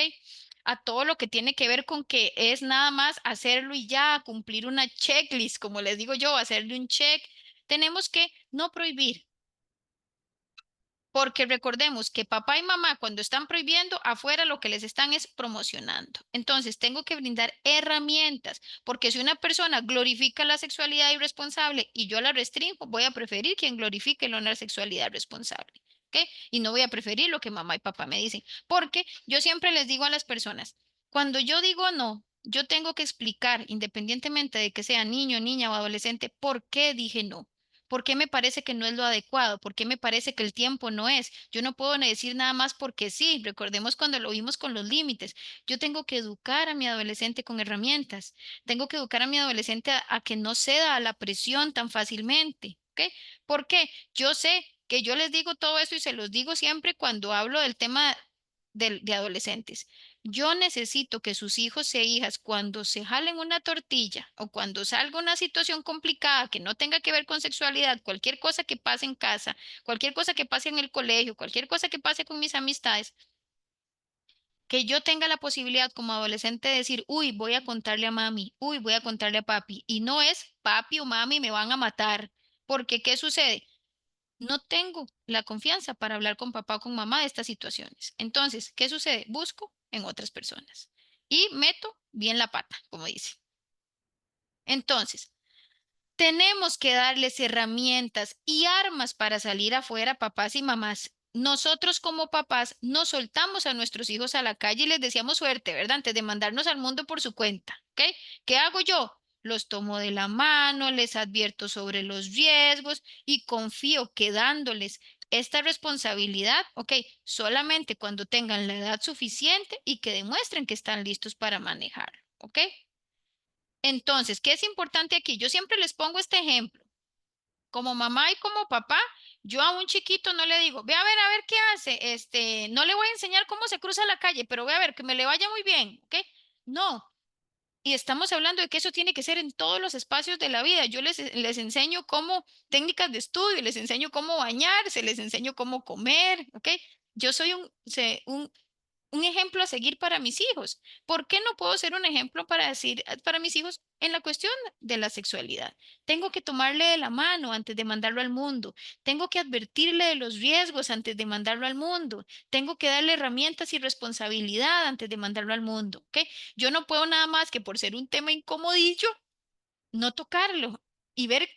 A todo lo que tiene que ver con que es nada más hacerlo y ya, cumplir una checklist, como les digo yo, hacerle un check. Tenemos que no prohibir, porque recordemos que papá y mamá cuando están prohibiendo afuera lo que les están es promocionando. Entonces tengo que brindar herramientas, porque si una persona glorifica la sexualidad irresponsable y yo la restringo, voy a preferir quien glorifique la sexualidad responsable. ¿Ok? Y no voy a preferir lo que mamá y papá me dicen, porque yo siempre les digo a las personas, cuando yo digo no, yo tengo que explicar, independientemente de que sea niño, niña o adolescente, por qué dije no. ¿Por qué me parece que no es lo adecuado? ¿Por qué me parece que el tiempo no es? Yo no puedo decir nada más porque sí. Recordemos cuando lo vimos con los límites. Yo tengo que educar a mi adolescente con herramientas. Tengo que educar a mi adolescente a que no ceda a la presión tan fácilmente. ¿Ok? ¿Por qué? Yo sé que yo les digo todo eso y se los digo siempre cuando hablo del tema de adolescentes. Yo necesito que sus hijos e hijas, cuando se jalen una tortilla o cuando salga una situación complicada que no tenga que ver con sexualidad, cualquier cosa que pase en casa, cualquier cosa que pase en el colegio, cualquier cosa que pase con mis amistades, que yo tenga la posibilidad como adolescente de decir, uy, voy a contarle a mami, uy, voy a contarle a papi. Y no es papi o mami me van a matar. Porque, ¿qué sucede? No tengo la confianza para hablar con papá o con mamá de estas situaciones. Entonces, ¿qué sucede? Busco en otras personas y meto bien la pata, como dice. Entonces, tenemos que darles herramientas y armas para salir afuera, papás y mamás. Nosotros como papás no soltamos a nuestros hijos a la calle y les decíamos suerte, ¿verdad? Antes de mandarnos al mundo por su cuenta, ¿ok? ¿Qué hago yo? Los tomo de la mano, les advierto sobre los riesgos y confío que dándoles esta responsabilidad, ¿ok? Solamente cuando tengan la edad suficiente y que demuestren que están listos para manejar, ¿ok? Entonces, ¿qué es importante aquí? Yo siempre les pongo este ejemplo. Como mamá y como papá, yo a un chiquito no le digo, ve a ver qué hace. No le voy a enseñar cómo se cruza la calle, pero ve a ver que me le vaya muy bien, ¿ok? No. Y estamos hablando de que eso tiene que ser en todos los espacios de la vida. Yo les enseño cómo técnicas de estudio, les enseño cómo bañarse, les enseño cómo comer, ¿ok? Yo soy un ejemplo a seguir para mis hijos. ¿Por qué no puedo ser un ejemplo para decir para mis hijos en la cuestión de la sexualidad? Tengo que tomarle de la mano antes de mandarlo al mundo. Tengo que advertirle de los riesgos antes de mandarlo al mundo. Tengo que darle herramientas y responsabilidad antes de mandarlo al mundo, ¿ok? Yo no puedo nada más que por ser un tema incomodillo, no tocarlo y ver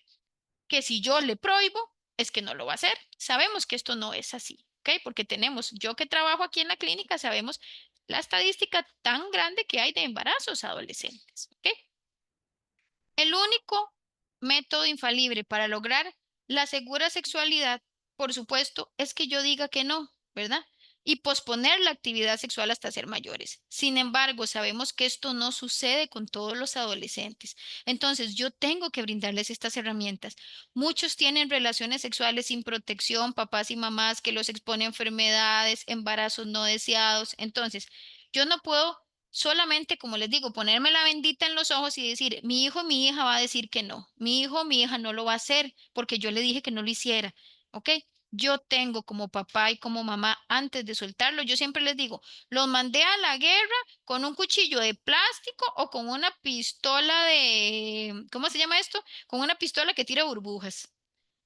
que si yo le prohíbo, es que no lo va a hacer. Sabemos que esto no es así, ¿ok? Porque tenemos, yo que trabajo aquí en la clínica, sabemos la estadística tan grande que hay de embarazos adolescentes, ¿ok? El único método infalible para lograr la segura sexualidad, por supuesto, es que yo diga que no, ¿verdad? Y posponer la actividad sexual hasta ser mayores. Sin embargo, sabemos que esto no sucede con todos los adolescentes. Entonces, yo tengo que brindarles estas herramientas. Muchos tienen relaciones sexuales sin protección, papás y mamás que los exponen a enfermedades, embarazos no deseados. Entonces, yo no puedo solamente, como les digo, ponerme la bendita en los ojos y decir, mi hijo, mi hija va a decir que no, mi hijo, mi hija no lo va a hacer porque yo le dije que no lo hiciera, ¿ok? Yo tengo como papá y como mamá, antes de soltarlo, yo siempre les digo, los mandé a la guerra con un cuchillo de plástico o con una pistola de, ¿cómo se llama esto? Con una pistola que tira burbujas.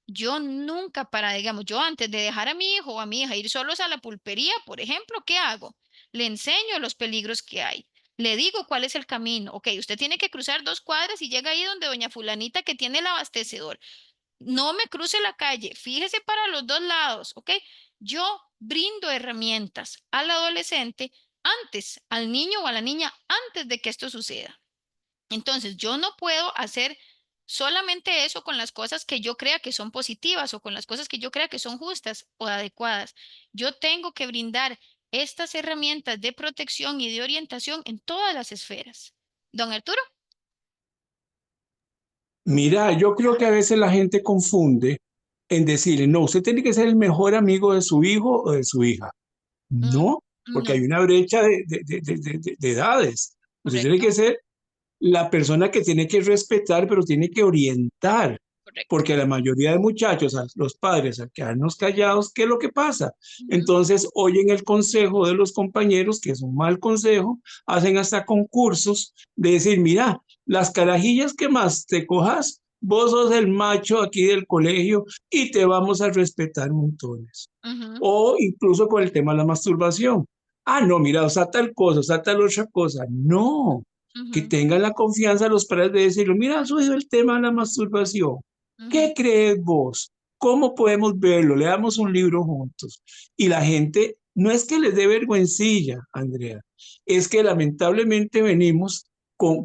Yo nunca para, digamos, yo antes de dejar a mi hijo o a mi hija ir solos a la pulpería, por ejemplo, ¿qué hago? Le enseño los peligros que hay. Le digo cuál es el camino. Ok, usted tiene que cruzar 2 cuadras y llega ahí donde doña fulanita que tiene el abastecedor. No me cruce la calle, fíjese para los dos lados, ¿ok? Yo brindo herramientas al adolescente antes, al niño o a la niña antes de que esto suceda. Entonces, yo no puedo hacer solamente eso con las cosas que yo crea que son positivas o con las cosas que yo crea que son justas o adecuadas. Yo tengo que brindar estas herramientas de protección y de orientación en todas las esferas. Don Arturo. Mira, yo creo que a veces la gente confunde en decirle, no, usted tiene que ser el mejor amigo de su hijo o de su hija. Mm, No, porque hay no, una brecha de edades. Usted tiene correcto, que ser la persona que tiene que respetar, pero tiene que orientar, correcto. porque la mayoría de muchachos, los padres, al quedarnos callados, ¿qué es lo que pasa? Ujú, Entonces oyen el consejo de los compañeros, que es un mal consejo, hacen hasta concursos de decir, mira, las carajillas que más te cojas, vos sos el macho aquí del colegio y te vamos a respetar montones. ujú, O incluso con el tema de la masturbación. Ah, no, mira, o sea tal cosa, o sea tal otra cosa. No, que ujú, tengan la confianza los padres de decirlo, mira, ha subido el tema de la masturbación. ujú, ¿Qué crees vos? ¿Cómo podemos verlo? Leamos un libro juntos. Y la gente, no es que les dé vergüencilla, Andrea, es que lamentablemente venimos con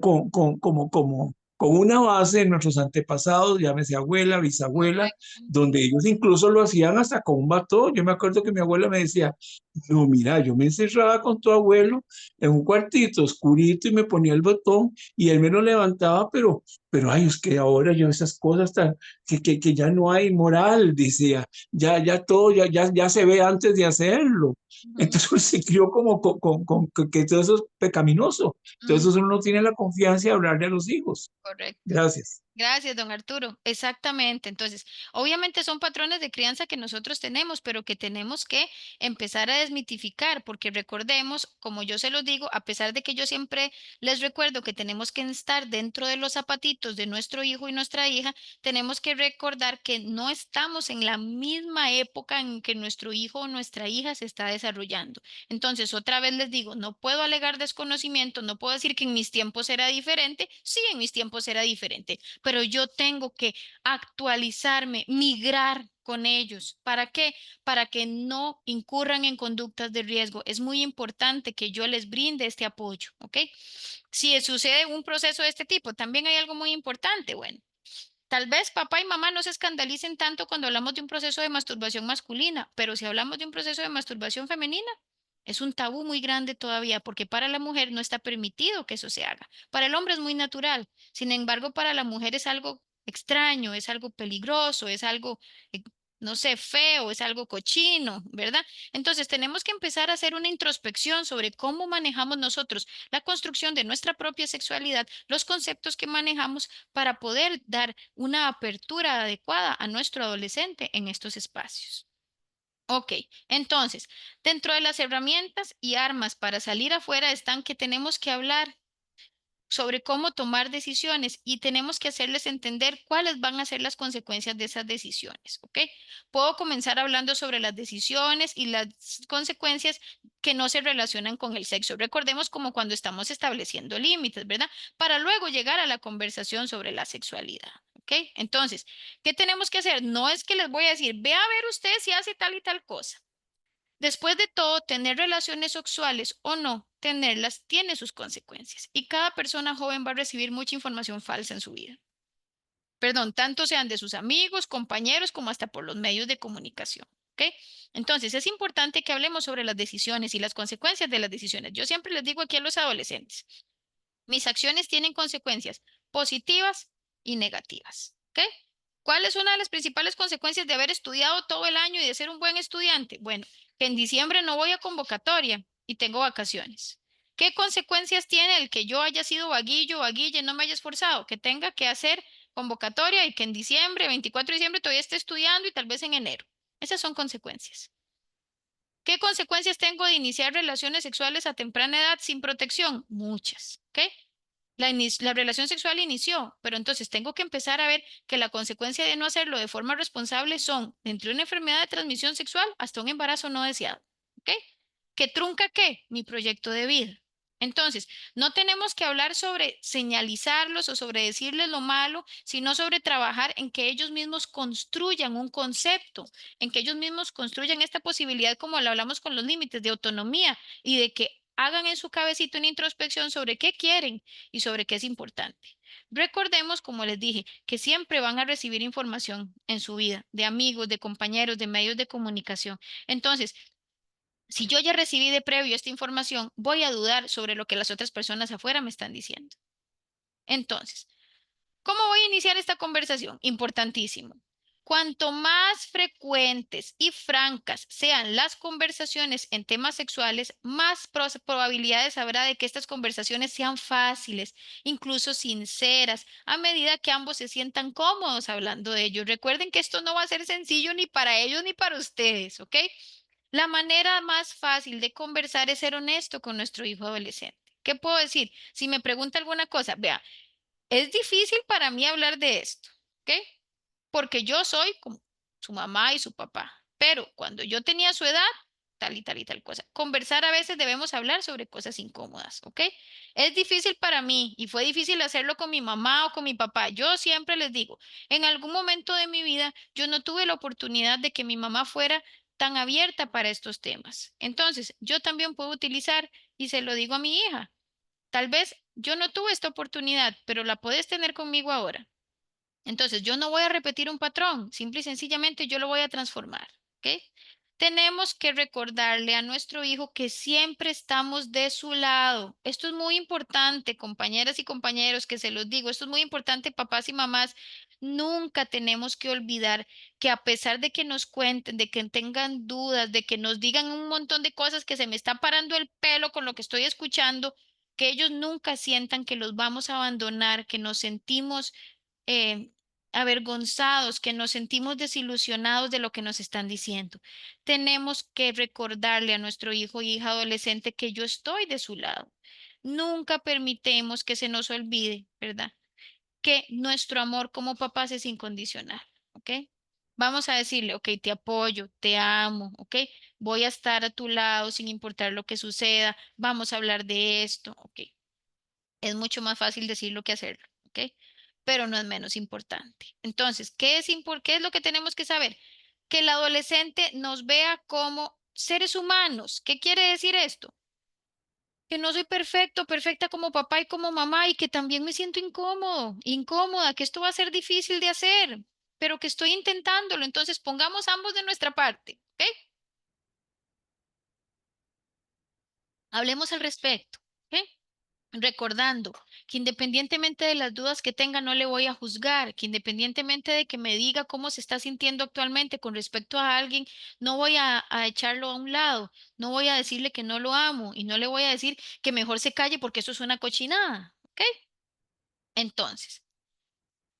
una base en nuestros antepasados, llámese abuela, bisabuela, correcto. donde ellos incluso lo hacían hasta con un batón. Yo me acuerdo que mi abuela me decía, no, mira, yo me encerraba con tu abuelo en un cuartito oscurito y me ponía el botón y él me lo levantaba, pero, ay, es que ahora yo esas cosas tan, que ya no hay moral, decía, ya todo, ya se ve antes de hacerlo. Ujú, Entonces se crió como que todo eso es pecaminoso. Entonces ujú, uno no tiene la confianza de hablarle a los hijos. correcto. Gracias. Gracias, don Arturo. Exactamente. Entonces, obviamente son patrones de crianza que nosotros tenemos, pero que tenemos que empezar a desmitificar, porque recordemos, como yo se los digo, a pesar de que yo siempre les recuerdo que tenemos que estar dentro de los zapatitos de nuestro hijo y nuestra hija, tenemos que recordar que no estamos en la misma época en que nuestro hijo o nuestra hija se está desarrollando. Entonces, otra vez les digo, no puedo alegar desconocimiento, no puedo decir que en mis tiempos era diferente. Sí, en mis tiempos era diferente, pero yo tengo que actualizarme, migrar con ellos. ¿Para qué? Para que no incurran en conductas de riesgo. Es muy importante que yo les brinde este apoyo, ¿ok? Si sucede un proceso de este tipo, también hay algo muy importante. Bueno, tal vez papá y mamá no se escandalicen tanto cuando hablamos de un proceso de masturbación masculina, pero si hablamos de un proceso de masturbación femenina, es un tabú muy grande todavía, porque para la mujer no está permitido que eso se haga. Para el hombre es muy natural. Sin embargo, para la mujer es algo extraño, es algo peligroso, es algo, no sé, feo, es algo cochino, ¿verdad? Entonces tenemos que empezar a hacer una introspección sobre cómo manejamos nosotros la construcción de nuestra propia sexualidad, los conceptos que manejamos para poder dar una apertura adecuada a nuestro adolescente en estos espacios. Ok, entonces, dentro de las herramientas y armas para salir afuera están que tenemos que hablar sobre cómo tomar decisiones y tenemos que hacerles entender cuáles van a ser las consecuencias de esas decisiones, ¿ok? Puedo comenzar hablando sobre las decisiones y las consecuencias que no se relacionan con el sexo. Recordemos como cuando estamos estableciendo límites, ¿verdad? Para luego llegar a la conversación sobre la sexualidad, ¿ok? Entonces, ¿qué tenemos que hacer? No es que les voy a decir, ve a ver usted si hace tal y tal cosa. Después de todo, tener relaciones sexuales o no tenerlas tiene sus consecuencias y cada persona joven va a recibir mucha información falsa en su vida. Perdón, tanto sean de sus amigos, compañeros, como hasta por los medios de comunicación. ¿Ok? Entonces, es importante que hablemos sobre las decisiones y las consecuencias de las decisiones. Yo siempre les digo aquí a los adolescentes, mis acciones tienen consecuencias positivas y negativas. ¿Ok? ¿Cuál es una de las principales consecuencias de haber estudiado todo el año y de ser un buen estudiante? Bueno, que en diciembre no voy a convocatoria y tengo vacaciones. ¿Qué consecuencias tiene el que yo haya sido vaguillo o vaguilla y no me haya esforzado? Que tenga que hacer convocatoria y que en diciembre, 24 de diciembre, todavía esté estudiando y tal vez en enero. Esas son consecuencias. ¿Qué consecuencias tengo de iniciar relaciones sexuales a temprana edad sin protección? Muchas. ¿Ok? La relación sexual inició, pero entonces tengo que empezar a ver que la consecuencia de no hacerlo de forma responsable son entre una enfermedad de transmisión sexual hasta un embarazo no deseado. ¿Ok? ¿Qué trunca qué? Mi proyecto de vida. Entonces, no tenemos que hablar sobre señalizarlos o sobre decirles lo malo, sino sobre trabajar en que ellos mismos construyan un concepto, en que ellos mismos construyan esta posibilidad, como lo hablamos con los límites de autonomía y de que hagan en su cabecita una introspección sobre qué quieren y sobre qué es importante. Recordemos, como les dije, que siempre van a recibir información en su vida de amigos, de compañeros, de medios de comunicación. Entonces, si yo ya recibí de previo esta información, voy a dudar sobre lo que las otras personas afuera me están diciendo. Entonces, ¿Cómo voy a iniciar esta conversación? Importantísimo. Cuanto más frecuentes y francas sean las conversaciones en temas sexuales, más probabilidades habrá de que estas conversaciones sean fáciles, incluso sinceras, a medida que ambos se sientan cómodos hablando de ello. Recuerden que esto no va a ser sencillo ni para ellos ni para ustedes, ¿ok? La manera más fácil de conversar es ser honesto con nuestro hijo adolescente. ¿Qué puedo decir? Si me pregunta alguna cosa, vea, es difícil para mí hablar de esto, ¿ok? Porque yo soy como su mamá y su papá, pero cuando yo tenía su edad, tal y tal y tal cosa. Conversar a veces debemos hablar sobre cosas incómodas, ¿ok? Es difícil para mí y fue difícil hacerlo con mi mamá o con mi papá. Yo siempre les digo, en algún momento de mi vida yo no tuve la oportunidad de que mi mamá fuera tan abierta para estos temas. Entonces, yo también puedo utilizar y se lo digo a mi hija. Tal vez yo no tuve esta oportunidad, pero la puedes tener conmigo ahora. Entonces, yo no voy a repetir un patrón, simple y sencillamente yo lo voy a transformar, ¿ok? Tenemos que recordarle a nuestro hijo que siempre estamos de su lado. Esto es muy importante, compañeras y compañeros, que se los digo, esto es muy importante, papás y mamás. Nunca tenemos que olvidar que a pesar de que nos cuenten, de que tengan dudas, de que nos digan un montón de cosas que se me está parando el pelo con lo que estoy escuchando, que ellos nunca sientan que los vamos a abandonar, que nos sentimos eh, avergonzados, que nos sentimos desilusionados de lo que nos están diciendo. Tenemos que recordarle a nuestro hijo y hija adolescente que yo estoy de su lado. Nunca permitemos que se nos olvide, ¿verdad? Que nuestro amor como papás es incondicional, ¿ok? Vamos a decirle, ok, te apoyo, te amo, ¿ok? Voy a estar a tu lado sin importar lo que suceda, vamos a hablar de esto, ¿ok? Es mucho más fácil decirlo que hacerlo, ¿ok? Pero no es menos importante. Entonces, ¿qué es lo que tenemos que saber? Que el adolescente nos vea como seres humanos. ¿Qué quiere decir esto? Que no soy perfecto, perfecta como papá y como mamá y que también me siento incómodo, incómoda, que esto va a ser difícil de hacer, pero que estoy intentándolo. Entonces, pongamos ambos de nuestra parte, ¿ok? Hablemos al respecto, ¿ok? Recordando que independientemente de las dudas que tenga, no le voy a juzgar, que independientemente de que me diga cómo se está sintiendo actualmente con respecto a alguien, no voy a echarlo a un lado, no voy a decirle que no lo amo y no le voy a decir que mejor se calle porque eso es una cochinada, ¿ok? Entonces,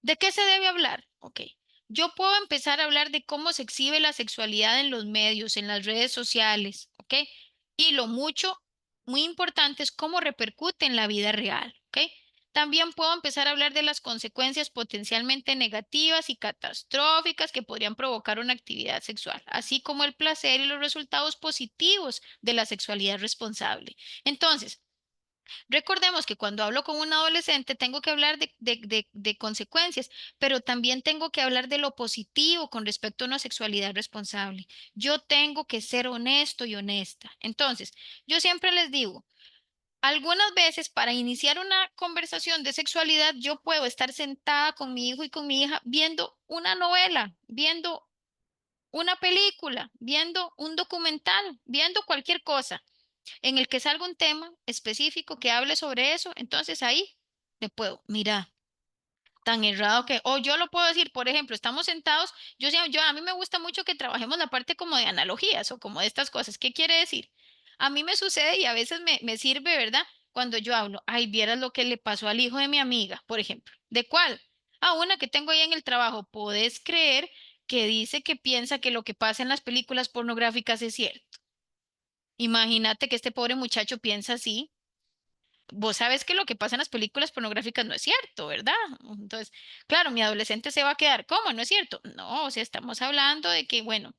¿de qué se debe hablar? Ok. Yo puedo empezar a hablar de cómo se exhibe la sexualidad en los medios, en las redes sociales, ¿ok? Y lo mucho, muy importante es cómo repercute en la vida real, ¿ok? También puedo empezar a hablar de las consecuencias potencialmente negativas y catastróficas que podrían provocar una actividad sexual, así como el placer y los resultados positivos de la sexualidad responsable. Entonces, recordemos que cuando hablo con un adolescente tengo que hablar de consecuencias, pero también tengo que hablar de lo positivo con respecto a una sexualidad responsable. Yo tengo que ser honesto y honesta. Entonces, yo siempre les digo, algunas veces para iniciar una conversación de sexualidad, yo puedo estar sentada con mi hijo y con mi hija viendo una novela, viendo una película, viendo un documental, viendo cualquier cosa en el que salga un tema específico que hable sobre eso, entonces ahí le puedo, mira, tan errado que, o yo lo puedo decir, por ejemplo, estamos sentados, a mí me gusta mucho que trabajemos la parte como de analogías o como de estas cosas. ¿Qué quiere decir? A mí me sucede y a veces me sirve, ¿verdad? Cuando yo hablo, ay, vieras lo que le pasó al hijo de mi amiga, por ejemplo. ¿De cuál? A una que tengo ahí en el trabajo. ¿Podés creer que dice que piensa que lo que pasa en las películas pornográficas es cierto? Imagínate que este pobre muchacho piensa así. Vos sabes que lo que pasa en las películas pornográficas no es cierto, ¿verdad? Entonces, claro, mi adolescente se va a quedar, ¿cómo? ¿No es cierto? No, o sea, estamos hablando de que, bueno,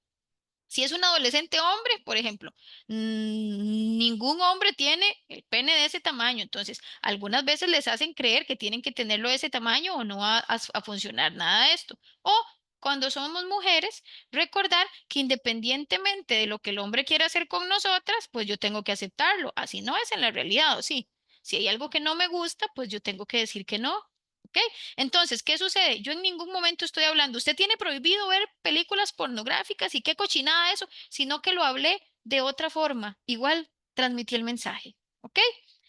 si es un adolescente hombre, por ejemplo, ningún hombre tiene el pene de ese tamaño. Entonces, algunas veces les hacen creer que tienen que tenerlo de ese tamaño o no va a funcionar nada de esto. O cuando somos mujeres, recordar que independientemente de lo que el hombre quiera hacer con nosotras, pues yo tengo que aceptarlo. Así no es en la realidad, ¿o sí? Si hay algo que no me gusta, pues yo tengo que decir que no. ¿Ok? Entonces, ¿qué sucede? Yo en ningún momento estoy hablando, usted tiene prohibido ver películas pornográficas y qué cochinada eso, sino que lo hablé de otra forma. Igual transmití el mensaje. ¿Ok?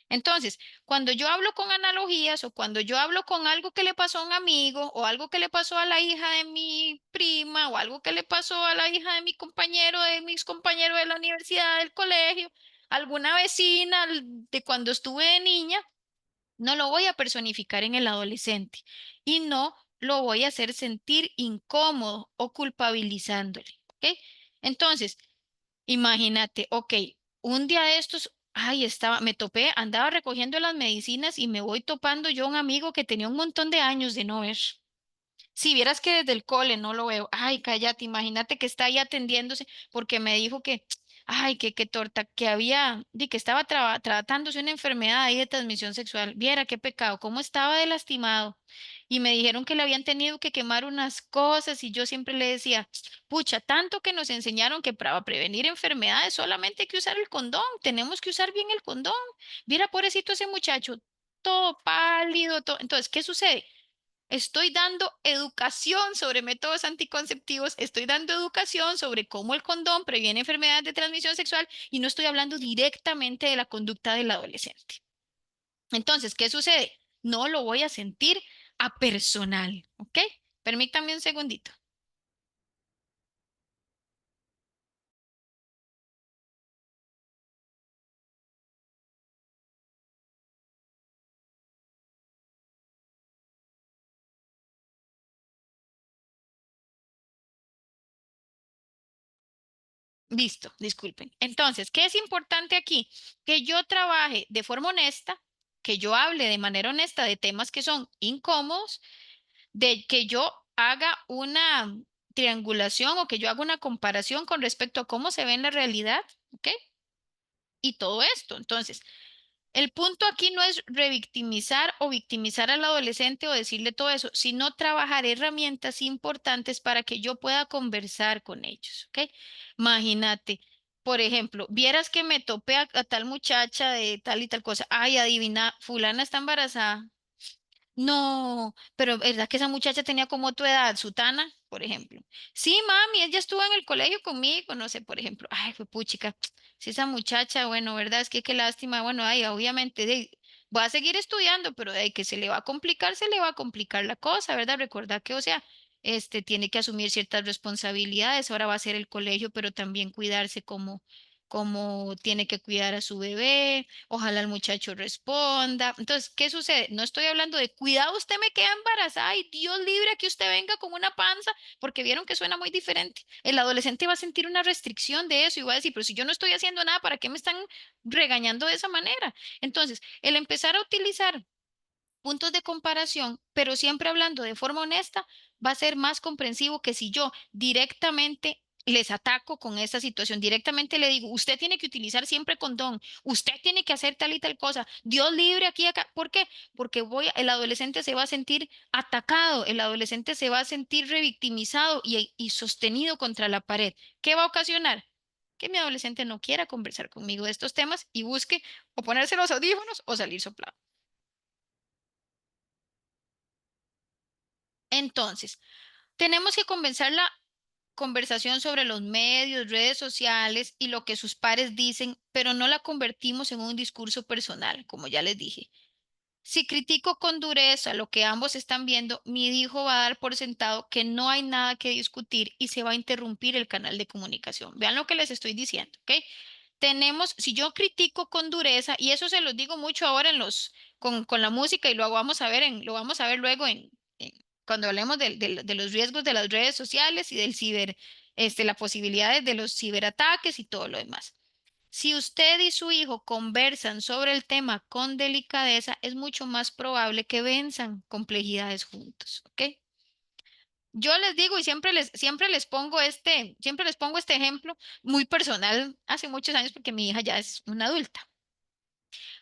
Entonces, cuando yo hablo con analogías o cuando yo hablo con algo que le pasó a un amigo o algo que le pasó a la hija de mi prima o algo que le pasó a la hija de mi compañero, de mis compañeros de la universidad, del colegio, alguna vecina de cuando estuve de niña, no lo voy a personificar en el adolescente y no lo voy a hacer sentir incómodo o culpabilizándole, ¿ok? Entonces, imagínate, ok, un día de estos, ay, me topé, andaba recogiendo las medicinas y me voy topando yo a un amigo que tenía un montón de años de no ver. Si vieras que desde el cole no lo veo, ay, cállate, imagínate que está ahí atendiéndose porque me dijo que, ay, que torta, que había, que estaba tratándose una enfermedad ahí de transmisión sexual. Viera qué pecado, cómo estaba de lastimado. Y me dijeron que le habían tenido que quemar unas cosas y yo siempre le decía, pucha, tanto que nos enseñaron que para prevenir enfermedades solamente hay que usar el condón, tenemos que usar bien el condón. Viera, pobrecito ese muchacho, todo pálido, todo. Entonces, ¿qué sucede? Estoy dando educación sobre métodos anticonceptivos, estoy dando educación sobre cómo el condón previene enfermedades de transmisión sexual y no estoy hablando directamente de la conducta del adolescente. Entonces, ¿qué sucede? No lo voy a sentir a personal, ¿ok? Permítame un segundito. Listo, disculpen. Entonces, ¿qué es importante aquí? Que yo trabaje de forma honesta, que yo hable de manera honesta de temas que son incómodos, de que yo haga una triangulación o que yo haga una comparación con respecto a cómo se ve en la realidad, ¿ok? Y todo esto. Entonces, el punto aquí no es revictimizar o victimizar al adolescente o decirle todo eso, sino trabajar herramientas importantes para que yo pueda conversar con ellos, ¿ok? Imagínate, por ejemplo, vieras que me topé a tal muchacha de tal y tal cosa. Ay, adivina, fulana está embarazada. No, pero ¿verdad que esa muchacha tenía como tu edad, Sutana, por ejemplo? Sí, mami, ella estuvo en el colegio conmigo, no sé, por ejemplo. Ay, fue puchica. Si esa muchacha, bueno, ¿verdad? Es que qué lástima. Bueno, ay, obviamente, voy a seguir estudiando, pero de ahí que se le va a complicar, se le va a complicar la cosa, ¿verdad? Recordar que, o sea, tiene que asumir ciertas responsabilidades. Ahora va a ser el colegio, pero también cuidarse como tiene que cuidar a su bebé. Ojalá el muchacho responda. Entonces, ¿qué sucede? No estoy hablando de cuidado, usted me queda embarazada y Dios libre a que usted venga con una panza, porque vieron que suena muy diferente. El adolescente va a sentir una restricción de eso y va a decir, pero si yo no estoy haciendo nada, ¿para qué me están regañando de esa manera? Entonces, el empezar a utilizar puntos de comparación, pero siempre hablando de forma honesta, va a ser más comprensivo que si yo directamente les ataco con esta situación. Directamente le digo, usted tiene que utilizar siempre condón, usted tiene que hacer tal y tal cosa, Dios libre aquí y acá. ¿Por qué? Porque el adolescente se va a sentir atacado, el adolescente se va a sentir revictimizado y sostenido contra la pared. ¿Qué va a ocasionar? Que mi adolescente no quiera conversar conmigo de estos temas y busque o ponerse los audífonos o salir soplado. Entonces, tenemos que comenzar la conversación sobre los medios, redes sociales y lo que sus pares dicen, pero no la convertimos en un discurso personal, como ya les dije. Si critico con dureza lo que ambos están viendo, mi hijo va a dar por sentado que no hay nada que discutir y se va a interrumpir el canal de comunicación. Vean lo que les estoy diciendo, ¿ok? Si yo critico con dureza, y eso se los digo mucho ahora con la música y lo vamos a ver luego cuando hablemos de los riesgos de las redes sociales y la posibilidad de los ciberataques y todo lo demás. Si usted y su hijo conversan sobre el tema con delicadeza, es mucho más probable que venzan complejidades juntos, ¿ok? Yo les digo y siempre les pongo este ejemplo muy personal hace muchos años porque mi hija ya es una adulta.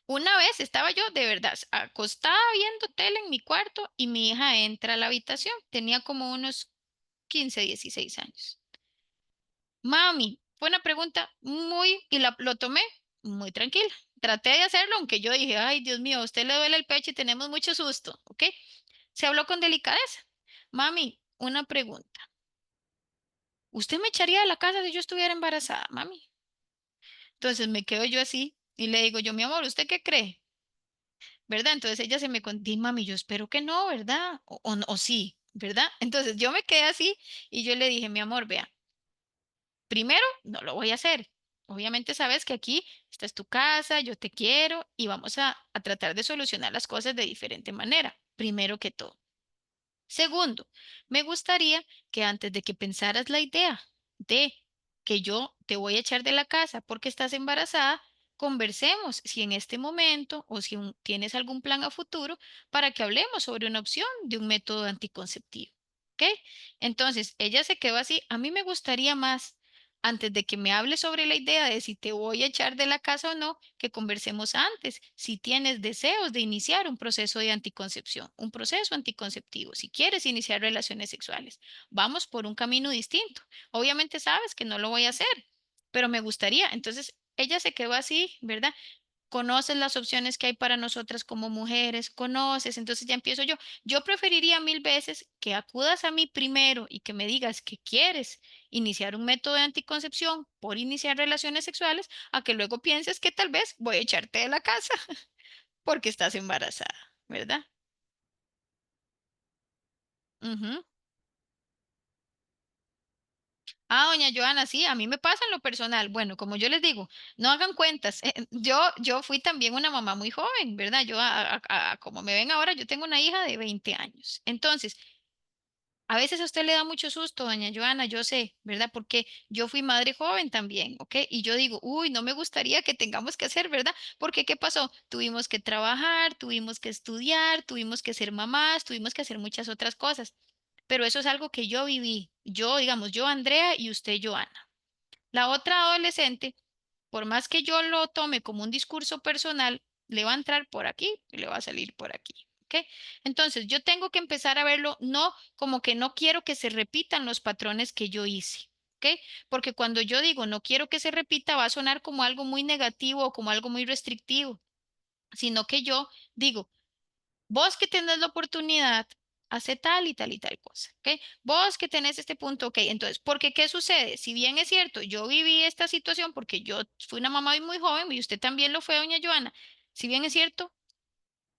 Una vez estaba yo de verdad acostada viendo tele en mi cuarto y mi hija entra a la habitación. Tenía como unos 15, 16 años. Mami, fue una pregunta lo tomé muy tranquila. Traté de hacerlo, aunque yo dije, ay, Dios mío, a usted le duele el pecho y tenemos mucho susto, ¿ok? Se habló con delicadeza. Mami, una pregunta. ¿Usted me echaría de la casa si yo estuviera embarazada, mami? Entonces me quedo yo así y le digo yo, mi amor, ¿usted qué cree? ¿verdad? Entonces ella se me contó, mami, yo espero que no, ¿verdad? O sí, ¿verdad? Entonces yo me quedé así y yo le dije, mi amor, vea, primero, no lo voy a hacer. Obviamente sabes que aquí esta es tu casa, yo te quiero y vamos a tratar de solucionar las cosas de diferente manera, primero que todo. Segundo, me gustaría que antes de que pensaras la idea de que yo te voy a echar de la casa porque estás embarazada, conversemos si en este momento o si tienes algún plan a futuro para que hablemos sobre una opción de un método anticonceptivo. ¿Ok? Entonces, ella se quedó así. A mí me gustaría más, antes de que me hables sobre la idea de si te voy a echar de la casa o no, que conversemos antes, si tienes deseos de iniciar un proceso de anticoncepción, un proceso anticonceptivo, si quieres iniciar relaciones sexuales. Vamos por un camino distinto. Obviamente sabes que no lo voy a hacer, pero me gustaría. Entonces, ella se quedó así, ¿verdad? Conoces las opciones que hay para nosotras como mujeres, conoces, entonces ya empiezo yo. Yo preferiría mil veces que acudas a mí primero y que me digas que quieres iniciar un método de anticoncepción por iniciar relaciones sexuales, a que luego pienses que tal vez voy a echarte de la casa porque estás embarazada, ¿verdad? Ujú. Ah, doña Joana, sí, a mí me pasa en lo personal. Bueno, como yo les digo, no hagan cuentas. Yo fui también una mamá muy joven, ¿verdad? Yo, como me ven ahora, yo tengo una hija de 20 años. Entonces, a veces a usted le da mucho susto, doña Joana, yo sé, ¿verdad? Porque yo fui madre joven también, ¿ok? Y yo digo, uy, no me gustaría que tengamos que hacer, ¿verdad? Porque ¿qué pasó? Tuvimos que trabajar, tuvimos que estudiar, tuvimos que ser mamás, tuvimos que hacer muchas otras cosas. Pero eso es algo que yo viví. Yo, digamos, yo Andrea y usted Joana. La otra adolescente, por más que yo lo tome como un discurso personal, le va a entrar por aquí y le va a salir por aquí. ¿Ok? Entonces, yo tengo que empezar a verlo no como que no quiero que se repitan los patrones que yo hice. ¿Ok? Porque cuando yo digo no quiero que se repita, va a sonar como algo muy negativo o como algo muy restrictivo, sino que yo digo, vos que tenés la oportunidad, hace tal y tal y tal cosa, ¿ok? Vos que tenés este punto, ok. Entonces, porque ¿qué sucede? Si bien es cierto, yo viví esta situación porque yo fui una mamá muy joven y usted también lo fue, doña Joana. Si bien es cierto,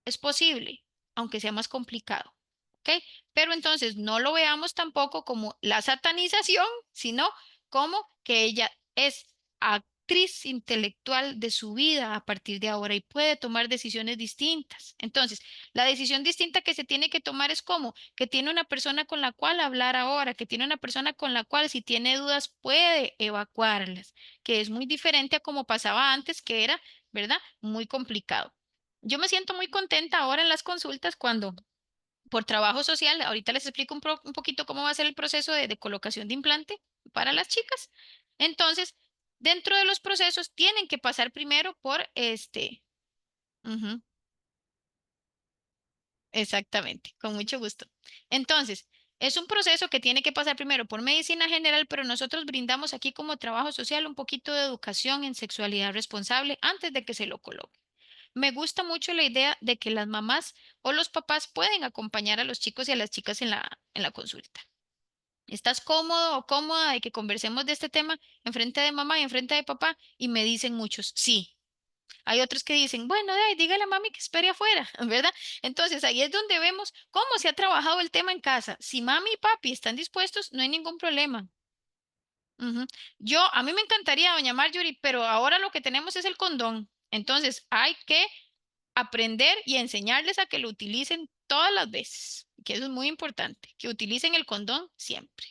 es posible, aunque sea más complicado, ¿ok? Pero entonces no lo veamos tampoco como la satanización, sino como que ella es actriz intelectual de su vida a partir de ahora y puede tomar decisiones distintas. Entonces, la decisión distinta que se tiene que tomar es como que tiene una persona con la cual hablar ahora, que tiene una persona con la cual si tiene dudas puede evacuarlas, que es muy diferente a como pasaba antes, que era, ¿verdad? Muy complicado. Yo me siento muy contenta ahora en las consultas cuando por trabajo social, ahorita les explico un poquito cómo va a ser el proceso de colocación de implante para las chicas. Entonces, dentro de los procesos tienen que pasar primero por ujú, exactamente, con mucho gusto. Entonces, es un proceso que tiene que pasar primero por medicina general, pero nosotros brindamos aquí como trabajo social un poquito de educación en sexualidad responsable antes de que se lo coloque. Me gusta mucho la idea de que las mamás o los papás pueden acompañar a los chicos y a las chicas en la consulta. ¿Estás cómodo o cómoda de que conversemos de este tema en frente de mamá y en frente de papá? Y me dicen muchos, sí. Hay otros que dicen, bueno, dígale a mami que espere afuera, ¿verdad? Entonces ahí es donde vemos cómo se ha trabajado el tema en casa. Si mami y papi están dispuestos, no hay ningún problema. Ujú. A mí me encantaría, doña Marjorie, pero ahora lo que tenemos es el condón. Entonces hay que aprender y enseñarles a que lo utilicen todas las veces, que eso es muy importante, que utilicen el condón siempre.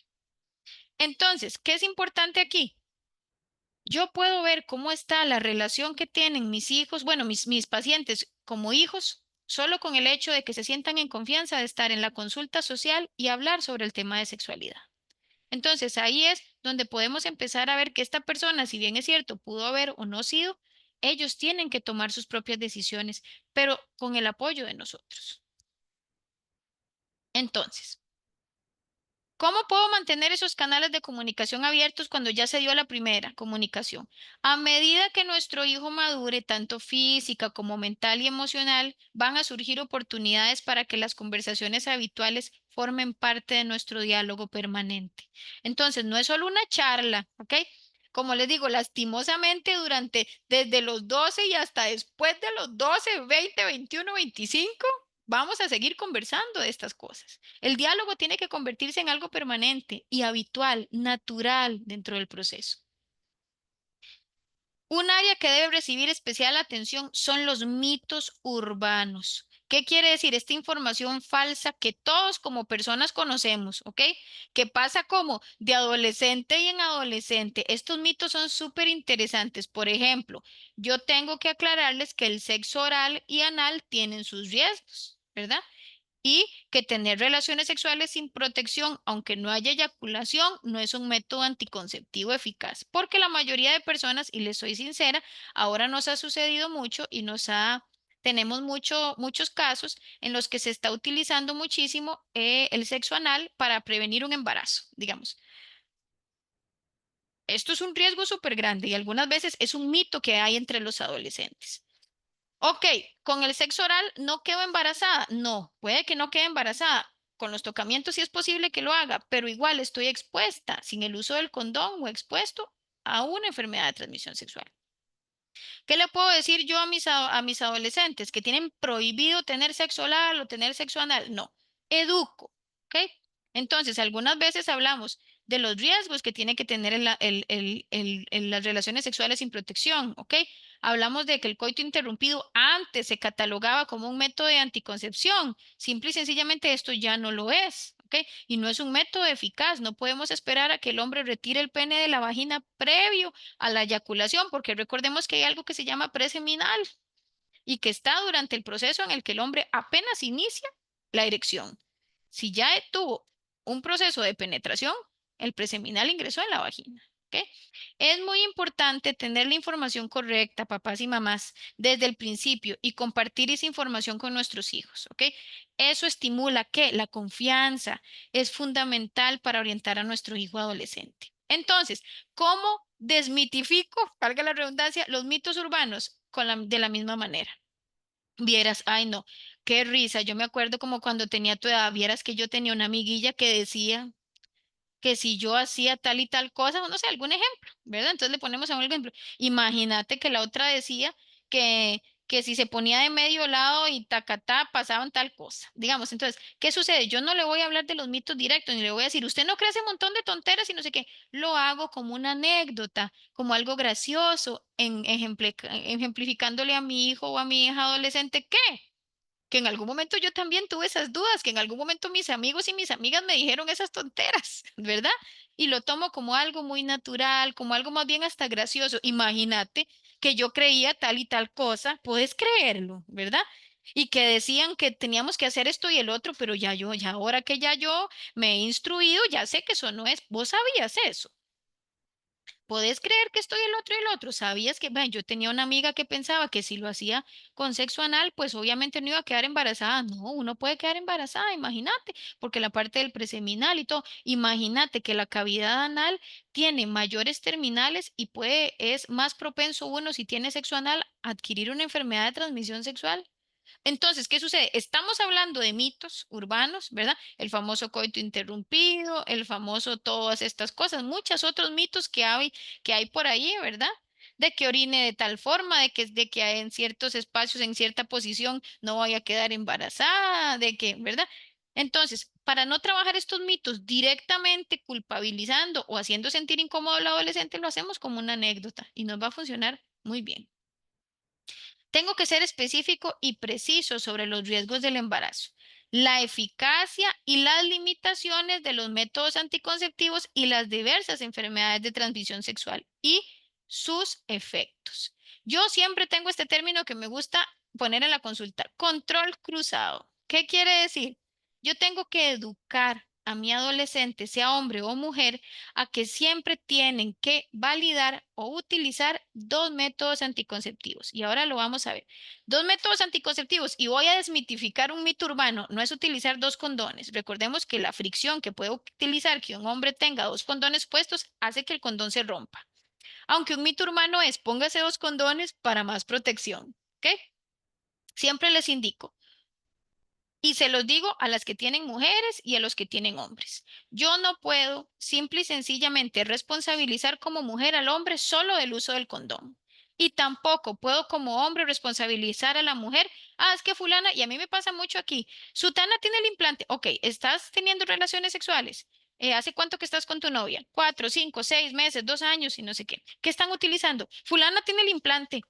Entonces, ¿qué es importante aquí? Yo puedo ver cómo está la relación que tienen mis hijos, bueno, mis pacientes como hijos, solo con el hecho de que se sientan en confianza de estar en la consulta social y hablar sobre el tema de sexualidad. Entonces, ahí es donde podemos empezar a ver que esta persona, si bien es cierto, pudo haber o no sido, ellos tienen que tomar sus propias decisiones, pero con el apoyo de nosotros. Entonces, ¿cómo puedo mantener esos canales de comunicación abiertos cuando ya se dio la primera comunicación? A medida que nuestro hijo madure, tanto física como mental y emocional, van a surgir oportunidades para que las conversaciones habituales formen parte de nuestro diálogo permanente. Entonces, no es solo una charla, ¿ok? como les digo, lastimosamente desde los 12 y hasta después de los 12, 20, 21, 25, vamos a seguir conversando de estas cosas. El diálogo tiene que convertirse en algo permanente y habitual, natural dentro del proceso. Un área que debe recibir especial atención son los mitos urbanos. ¿Qué quiere decir? Esta información falsa que todos como personas conocemos, ¿ok? Que pasa como de adolescente y en adolescente. Estos mitos son súper interesantes. Por ejemplo, yo tengo que aclararles que el sexo oral y anal tienen sus riesgos, ¿verdad? Y que tener relaciones sexuales sin protección, aunque no haya eyaculación, no es un método anticonceptivo eficaz, porque la mayoría de personas, y les soy sincera, ahora nos ha sucedido mucho y tenemos muchos casos en los que se está utilizando muchísimo el sexo anal para prevenir un embarazo, digamos. Esto es un riesgo súper grande y algunas veces es un mito que hay entre los adolescentes. Ok, con el sexo oral no quedo embarazada. No, puede que no quede embarazada. Con los tocamientos sí es posible que lo haga, pero igual estoy expuesta sin el uso del condón o expuesto a una enfermedad de transmisión sexual. ¿Qué le puedo decir yo a mis adolescentes que tienen prohibido tener sexo oral o tener sexo anal? No, educo, ¿ok? Entonces, algunas veces hablamos de los riesgos que tiene que tener las relaciones sexuales sin protección, ¿ok? Hablamos de que el coito interrumpido antes se catalogaba como un método de anticoncepción. Simple y sencillamente esto ya no lo es, ¿ok? Y no es un método eficaz. No podemos esperar a que el hombre retire el pene de la vagina previo a la eyaculación, porque recordemos que hay algo que se llama preseminal y que está durante el proceso en el que el hombre apenas inicia la erección. Si ya tuvo un proceso de penetración, el preseminal ingresó en la vagina. ¿Ok? Es muy importante tener la información correcta, papás y mamás, desde el principio y compartir esa información con nuestros hijos. ¿Ok? Eso estimula que la confianza es fundamental para orientar a nuestro hijo adolescente. Entonces, ¿cómo desmitifico, valga la redundancia, los mitos urbanos de la misma manera? Vieras, ay no, qué risa. Yo me acuerdo como cuando tenía tu edad, vieras que yo tenía una amiguilla que decía que si yo hacía tal y tal cosa, no sé, algún ejemplo, ¿verdad? Entonces le ponemos a un ejemplo. Imagínate que la otra decía que si se ponía de medio lado y tacatá pasaban tal cosa. Digamos, entonces, ¿qué sucede? Yo no le voy a hablar de los mitos directos, ni le voy a decir, usted no cree ese montón de tonteras y no sé qué. Lo hago como una anécdota, como algo gracioso, ejemplificándole a mi hijo o a mi hija adolescente, ¿qué? Que en algún momento yo también tuve esas dudas, que en algún momento mis amigos y mis amigas me dijeron esas tonteras, ¿verdad? Y lo tomo como algo muy natural, como algo más bien hasta gracioso. Imagínate que yo creía tal y tal cosa, puedes creerlo, ¿verdad? Y que decían que teníamos que hacer esto y el otro, pero ya ahora que ya yo me he instruido, ya sé que eso no es. ¿Vos sabías eso? ¿Podés creer que estoy el otro y el otro? ¿Sabías que, bueno, yo tenía una amiga que pensaba que si lo hacía con sexo anal, pues obviamente no iba a quedar embarazada? No, uno puede quedar embarazada, imagínate, porque la parte del preseminal y todo, imagínate que la cavidad anal tiene mayores terminales y es más propenso uno si tiene sexo anal a adquirir una enfermedad de transmisión sexual. Entonces, ¿qué sucede? Estamos hablando de mitos urbanos, ¿verdad? El famoso coito interrumpido, el famoso todas estas cosas, muchos otros mitos que hay por ahí, ¿verdad? De que orine de tal forma, de que en ciertos espacios, en cierta posición, no vaya a quedar embarazada, de que, ¿verdad? Entonces, para no trabajar estos mitos directamente culpabilizando o haciendo sentir incómodo al adolescente, lo hacemos como una anécdota y nos va a funcionar muy bien. Tengo que ser específico y preciso sobre los riesgos del embarazo, la eficacia y las limitaciones de los métodos anticonceptivos y las diversas enfermedades de transmisión sexual y sus efectos. Yo siempre tengo este término que me gusta poner en la consulta, control cruzado. ¿Qué quiere decir? Yo tengo que educar a mi adolescente, sea hombre o mujer, a que siempre tienen que validar o utilizar dos métodos anticonceptivos. Y ahora lo vamos a ver. Dos métodos anticonceptivos. Y voy a desmitificar un mito urbano. No es utilizar dos condones. Recordemos que la fricción que puede utilizar que un hombre tenga dos condones puestos hace que el condón se rompa. Aunque un mito urbano es póngase dos condones para más protección. ¿Ok? Siempre les indico. Y se los digo a las que tienen mujeres y a los que tienen hombres. Yo no puedo simple y sencillamente responsabilizar como mujer al hombre solo del uso del condón. Y tampoco puedo como hombre responsabilizar a la mujer. Ah, es que fulana, y a mí me pasa mucho aquí. Sutana tiene el implante. Ok, ¿estás teniendo relaciones sexuales? ¿Hace cuánto que estás con tu novia? 4, 5, 6 meses, 2 años y no sé qué. ¿Qué están utilizando? Fulana tiene el implante.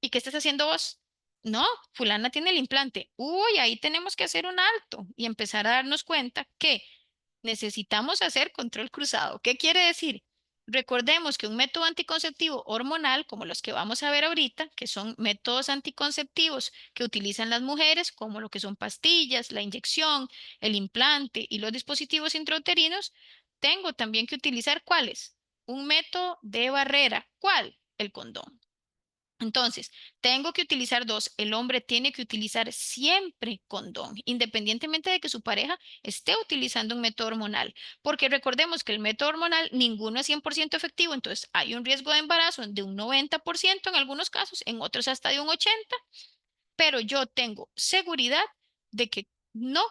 ¿Y qué estás haciendo vos? No, fulana tiene el implante. Uy, ahí tenemos que hacer un alto y empezar a darnos cuenta que necesitamos hacer control cruzado. ¿Qué quiere decir? Recordemos que un método anticonceptivo hormonal, como los que vamos a ver ahorita, que son métodos anticonceptivos que utilizan las mujeres, como lo que son pastillas, la inyección, el implante y los dispositivos intrauterinos, tengo también que utilizar ¿cuáles? Un método de barrera. ¿Cuál? El condón. Entonces, tengo que utilizar dos. El hombre tiene que utilizar siempre condón, independientemente de que su pareja esté utilizando un método hormonal. Porque recordemos que el método hormonal, ninguno es 100% efectivo, entonces hay un riesgo de embarazo de un 90% en algunos casos, en otros hasta de un 80%, pero yo tengo seguridad de que no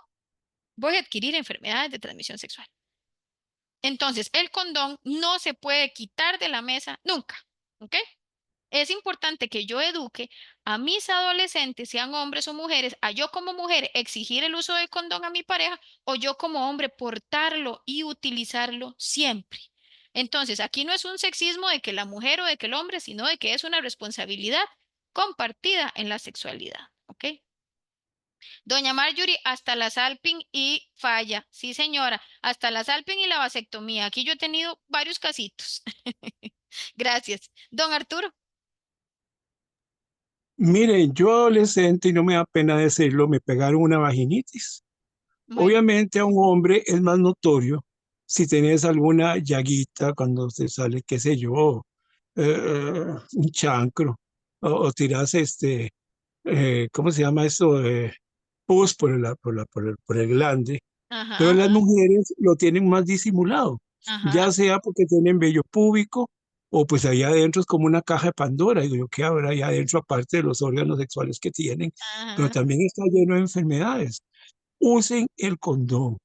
voy a adquirir enfermedades de transmisión sexual. Entonces, el condón no se puede quitar de la mesa nunca, ¿ok? Es importante que yo eduque a mis adolescentes, sean hombres o mujeres, a yo como mujer exigir el uso del condón a mi pareja o yo como hombre portarlo y utilizarlo siempre. Entonces, aquí no es un sexismo de que la mujer o de que el hombre, sino de que es una responsabilidad compartida en la sexualidad, ¿ok? Doña Marjorie, hasta la salping y falla. Sí, señora, hasta la salping y la vasectomía. Aquí yo he tenido varios casitos. Gracias. Don Arturo. Miren, yo adolescente, y no me da pena decirlo, me pegaron una vaginitis. Bueno, Obviamente a un hombre es más notorio si tenés alguna llaguita cuando te sale, qué sé yo, un chancro, o tirás ¿cómo se llama eso? Pus por el glande. ajá, Pero las ajá. mujeres lo tienen más disimulado, Ajá, ya sea porque tienen vello púbico o pues allá adentro es como una caja de Pandora. Digo yo, ¿qué habrá allá adentro aparte de los órganos sexuales que tienen? Pero ajá. también está lleno de enfermedades. Usen el condón.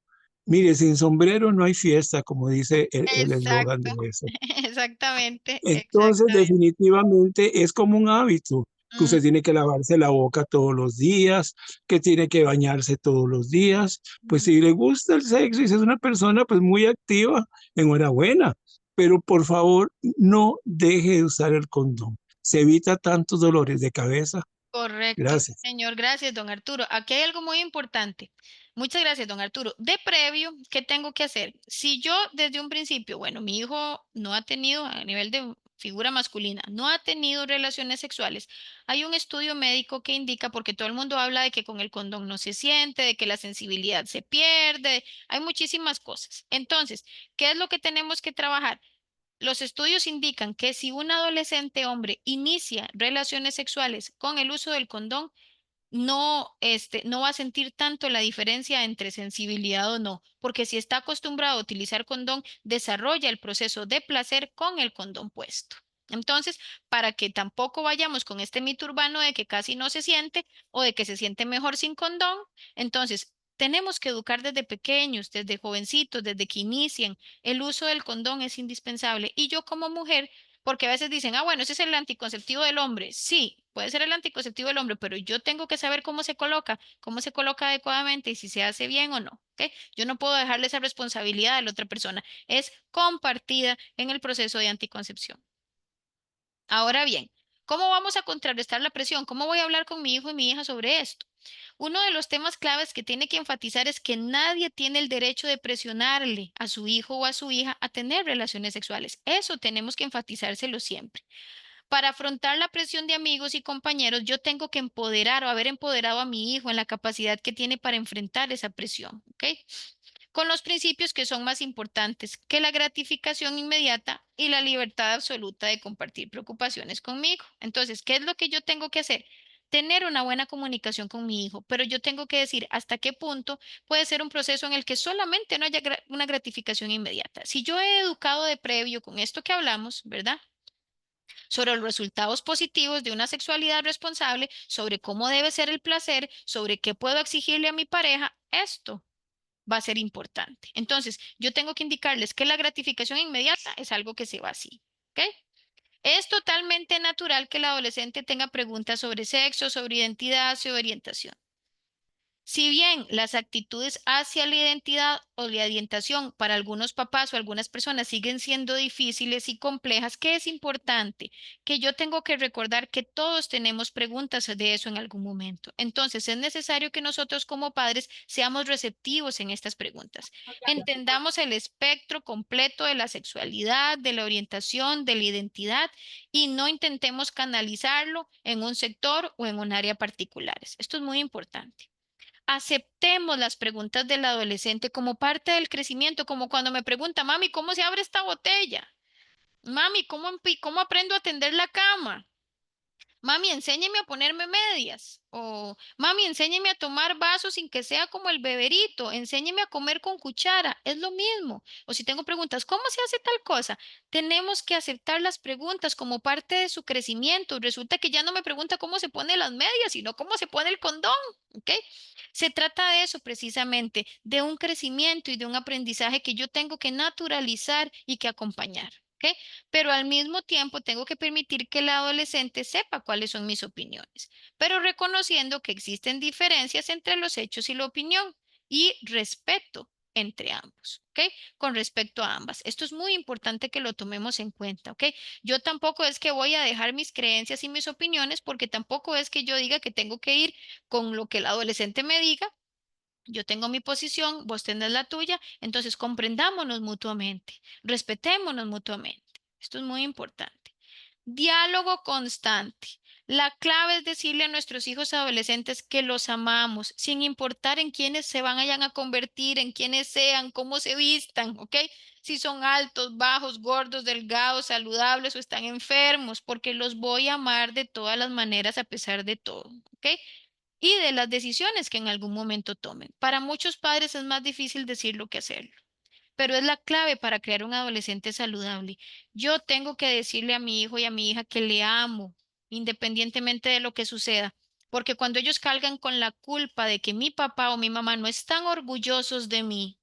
Mire, sin sombrero no hay fiesta, como dice el eslogan Exacto, de eso. exactamente, Entonces, exactamente. definitivamente es como un hábito, que usted tiene que lavarse la boca todos los días, que tiene que bañarse todos los días. Pues Ujú. si le gusta el sexo y si es una persona pues muy activa, enhorabuena. Pero por favor, no deje de usar el condón. Se evita tantos dolores de cabeza. Correcto, sí, Gracias. señor. Gracias, don Arturo. Aquí hay algo muy importante. Muchas gracias, don Arturo. De previo, ¿qué tengo que hacer? Si yo desde un principio, bueno, mi hijo no ha tenido, a nivel de figura masculina, no ha tenido relaciones sexuales, hay un estudio médico que indica, porque todo el mundo habla de que con el condón no se siente, de que la sensibilidad se pierde, hay muchísimas cosas. Entonces, ¿qué es lo que tenemos que trabajar? Los estudios indican que si un adolescente hombre inicia relaciones sexuales con el uso del condón, no va a sentir tanto la diferencia entre sensibilidad o no, porque si está acostumbrado a utilizar condón, desarrolla el proceso de placer con el condón puesto. Entonces, para que tampoco vayamos con este mito urbano de que casi no se siente o de que se siente mejor sin condón, entonces tenemos que educar desde pequeños, desde jovencitos, desde que inicien. El uso del condón es indispensable. Y yo como mujer, porque a veces dicen, ah, bueno, ese es el anticonceptivo del hombre. Sí, puede ser el anticonceptivo del hombre, pero yo tengo que saber cómo se coloca adecuadamente y si se hace bien o no. ¿Ok? Yo no puedo dejarle esa responsabilidad a la otra persona. Es compartida en el proceso de anticoncepción. Ahora bien, ¿cómo vamos a contrarrestar la presión? ¿Cómo voy a hablar con mi hijo y mi hija sobre esto? Uno de los temas claves que tiene que enfatizar es que nadie tiene el derecho de presionarle a su hijo o a su hija a tener relaciones sexuales. Eso tenemos que enfatizárselo siempre. Para afrontar la presión de amigos y compañeros, yo tengo que empoderar o haber empoderado a mi hijo en la capacidad que tiene para enfrentar esa presión, ¿ok? Con los principios que son más importantes que la gratificación inmediata y la libertad absoluta de compartir preocupaciones conmigo. Entonces, ¿qué es lo que yo tengo que hacer? Tener una buena comunicación con mi hijo, pero yo tengo que decir hasta qué punto puede ser un proceso en el que solamente no haya una gratificación inmediata. Si yo he educado de previo con esto que hablamos, ¿verdad? sobre los resultados positivos de una sexualidad responsable, sobre cómo debe ser el placer, sobre qué puedo exigirle a mi pareja. Esto va a ser importante. Entonces, yo tengo que indicarles que la gratificación inmediata es algo que se va así. ¿Ok? Es totalmente natural que el adolescente tenga preguntas sobre sexo, sobre identidad, sobre orientación. Si bien las actitudes hacia la identidad o la orientación para algunos papás o algunas personas siguen siendo difíciles y complejas, ¿qué es importante? Que yo tengo que recordar que todos tenemos preguntas de eso en algún momento. Entonces, es necesario que nosotros como padres seamos receptivos en estas preguntas. Entendamos el espectro completo de la sexualidad, de la orientación, de la identidad y no intentemos canalizarlo en un sector o en un área particulares. Esto es muy importante. Aceptemos las preguntas del adolescente como parte del crecimiento, como cuando me pregunta, mami, ¿cómo se abre esta botella? Mami, ¿cómo aprendo a tender la cama? Mami, enséñeme a ponerme medias. O mami, enséñeme a tomar vasos sin que sea como el beberito. Enséñeme a comer con cuchara. Es lo mismo. O si tengo preguntas, ¿cómo se hace tal cosa? Tenemos que aceptar las preguntas como parte de su crecimiento. Resulta que ya no me pregunta cómo se pone las medias, sino cómo se pone el condón. ¿Ok? Se trata de eso precisamente, de un crecimiento y de un aprendizaje que yo tengo que naturalizar y que acompañar. ¿Ok? Pero al mismo tiempo tengo que permitir que el adolescente sepa cuáles son mis opiniones, pero reconociendo que existen diferencias entre los hechos y la opinión y respeto entre ambos, ¿ok? Con respecto a ambas. Esto es muy importante que lo tomemos en cuenta, ¿ok? Yo tampoco es que voy a dejar mis creencias y mis opiniones porque tampoco es que yo diga que tengo que ir con lo que el adolescente me diga. Yo tengo mi posición, vos tenés la tuya, entonces comprendámonos mutuamente, respetémonos mutuamente. Esto es muy importante. Diálogo constante. La clave es decirle a nuestros hijos adolescentes que los amamos, sin importar en quiénes se vayan a convertir, en quiénes sean, cómo se vistan, ¿ok? Si son altos, bajos, gordos, delgados, saludables o están enfermos, porque los voy a amar de todas las maneras a pesar de todo, ¿ok? Y de las decisiones que en algún momento tomen. Para muchos padres es más difícil decirlo que hacerlo, pero es la clave para crear un adolescente saludable. Yo tengo que decirle a mi hijo y a mi hija que le amo, independientemente de lo que suceda, porque cuando ellos cargan con la culpa de que mi papá o mi mamá no están orgullosos de mí,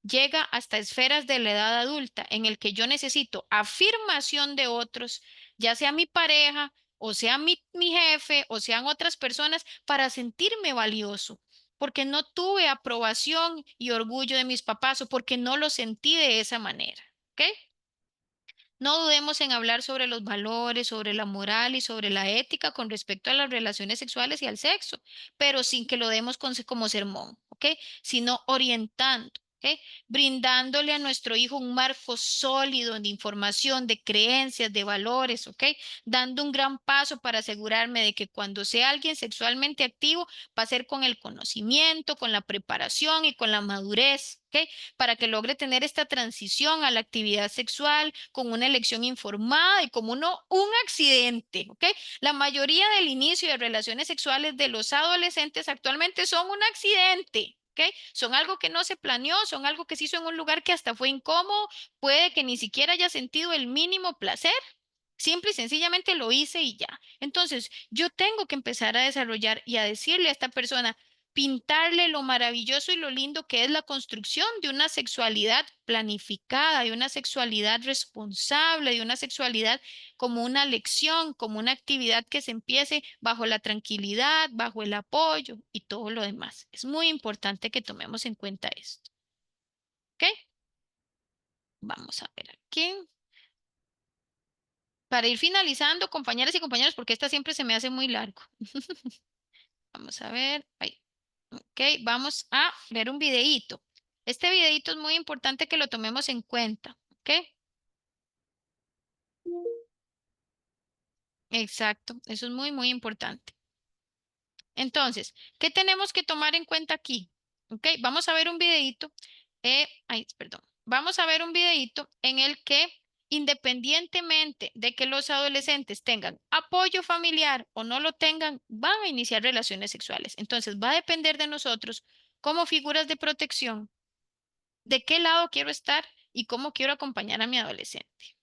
llega hasta esferas de la edad adulta en el que yo necesito afirmación de otros, ya sea mi pareja o sea mi jefe o sean otras personas para sentirme valioso, porque no tuve aprobación y orgullo de mis papás o porque no lo sentí de esa manera. ¿Ok? No dudemos en hablar sobre los valores, sobre la moral y sobre la ética con respecto a las relaciones sexuales y al sexo, pero sin que lo demos como sermón, ¿ok? Sino orientando. ¿Ok? Brindándole a nuestro hijo un marco sólido de información, de creencias, de valores, ¿ok? Dando un gran paso para asegurarme de que cuando sea alguien sexualmente activo, va a ser con el conocimiento, con la preparación y con la madurez, ¿ok? Para que logre tener esta transición a la actividad sexual con una elección informada y como no un accidente, ¿ok? La mayoría del inicio de relaciones sexuales de los adolescentes actualmente son un accidente. ¿Ok? Son algo que no se planeó, son algo que se hizo en un lugar que hasta fue incómodo, puede que ni siquiera haya sentido el mínimo placer, simple y sencillamente lo hice y ya. Entonces, yo tengo que empezar a desarrollar y a decirle a esta persona, pintarle lo maravilloso y lo lindo que es la construcción de una sexualidad planificada, de una sexualidad responsable, de una sexualidad como una lección, como una actividad que se empiece bajo la tranquilidad, bajo el apoyo y todo lo demás. Es muy importante que tomemos en cuenta esto. ¿Ok? Vamos a ver aquí. Para ir finalizando, compañeras y compañeros, porque esta siempre se me hace muy largo. Vamos a ver. Ahí. Ok, vamos a ver un videíto. Este videíto es muy importante que lo tomemos en cuenta. ¿Ok? Exacto. Eso es muy, muy importante. Entonces, ¿qué tenemos que tomar en cuenta aquí? ¿Ok? Vamos a ver un videíto. Ay, perdón. Vamos a ver un videíto en el que, independientemente de que los adolescentes tengan apoyo familiar o no lo tengan, van a iniciar relaciones sexuales. Entonces, va a depender de nosotros como figuras de protección, de qué lado quiero estar y cómo quiero acompañar a mi adolescente.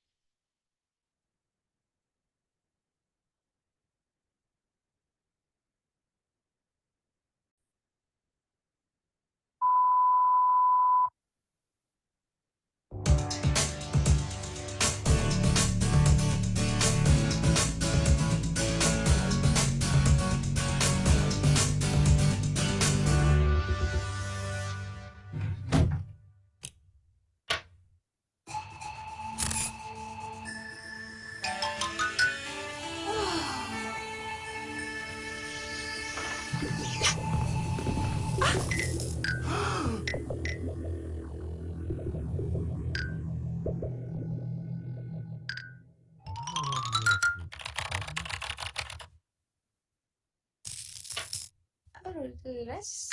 Gracias.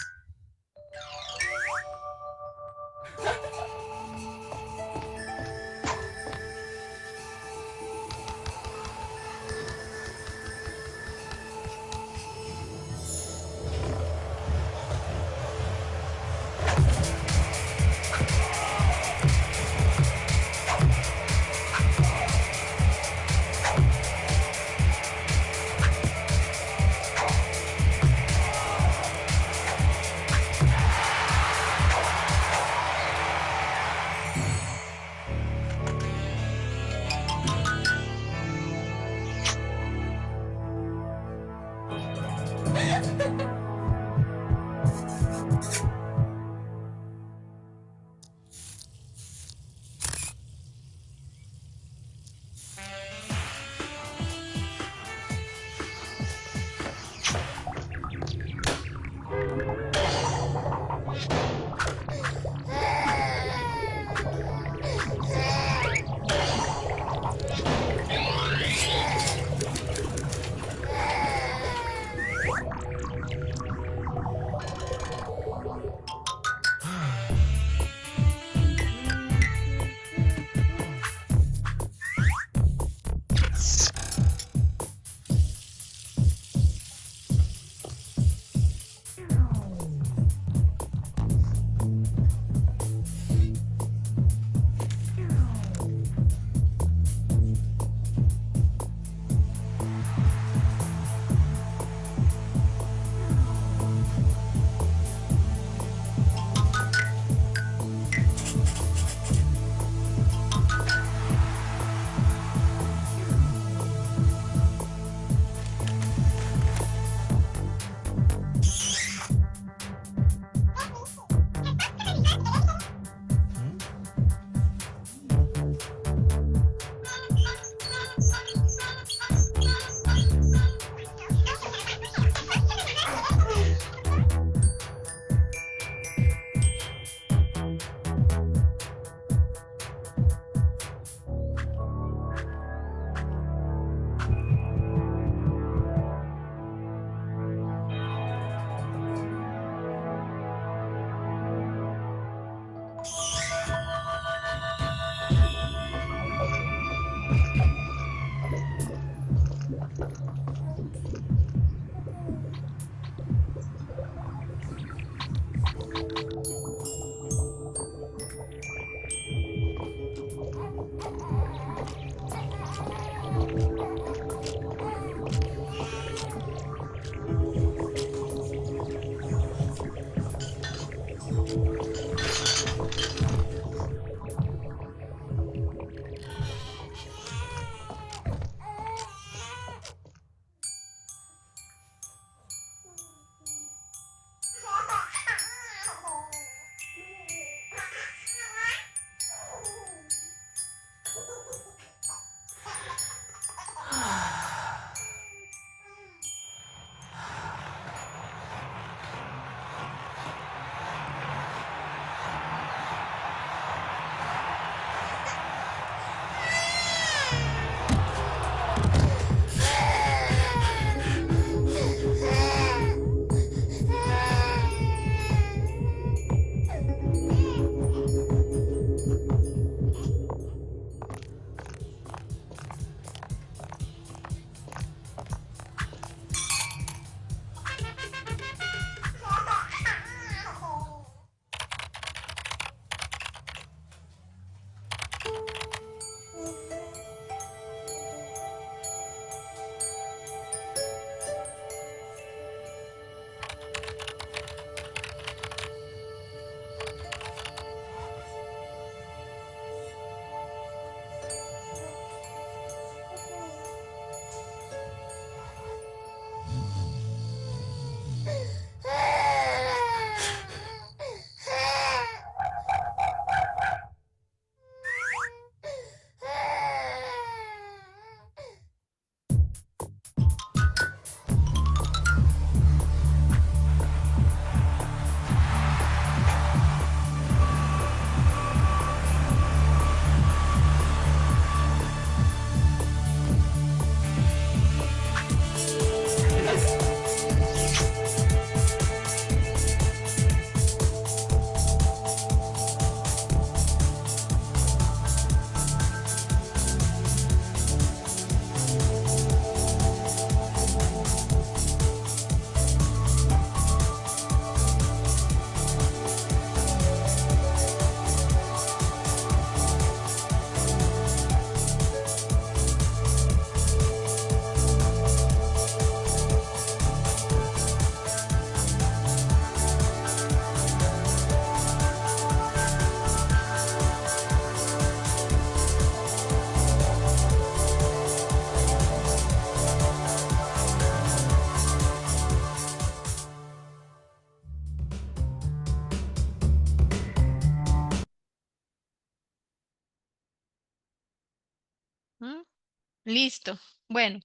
Listo. Bueno,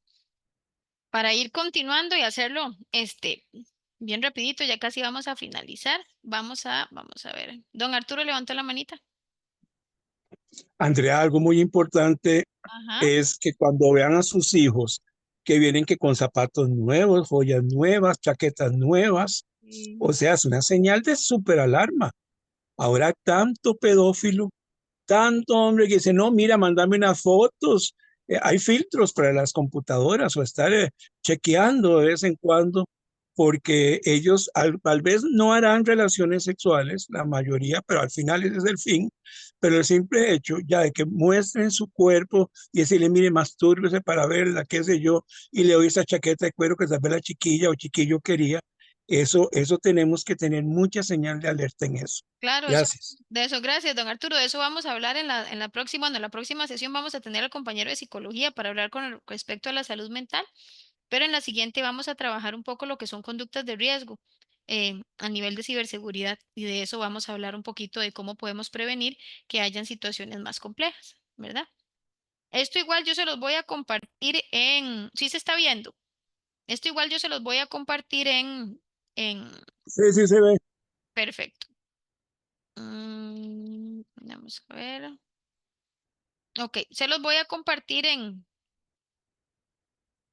para ir continuando y hacerlo, bien rapidito, ya casi vamos a finalizar. Vamos a ver. Don Arturo levantó la manita. Andrea, algo muy importante Ajá. es que cuando vean a sus hijos que vienen que con zapatos nuevos, joyas nuevas, chaquetas nuevas, Sí. o sea, es una señal de súper alarma. Ahora tanto pedófilo, tanto hombre que dice, no, mira, mándame unas fotos. Hay filtros para las computadoras o estar chequeando de vez en cuando, porque ellos tal vez no harán relaciones sexuales, la mayoría, pero al final ese es el fin. Pero el simple hecho ya de que muestren su cuerpo y decirle, mire, mastúrbese para verla, qué sé yo, y le doy esa chaqueta de cuero que tal vez la chiquilla o chiquillo quería, eso tenemos que tener mucha señal de alerta en eso. Claro, eso, Gracias. de eso, gracias, don Arturo. De eso vamos a hablar en la próxima, no, en la próxima sesión vamos a tener al compañero de psicología para hablar respecto a la salud mental, pero en la siguiente vamos a trabajar un poco lo que son conductas de riesgo a nivel de ciberseguridad y de eso vamos a hablar un poquito de cómo podemos prevenir que hayan situaciones más complejas, ¿verdad? Esto igual yo se los voy a compartir sí se está viendo. Esto igual yo se los voy a compartir en, Sí, sí se ve. perfecto. Vamos a ver. Ok, se los voy a compartir en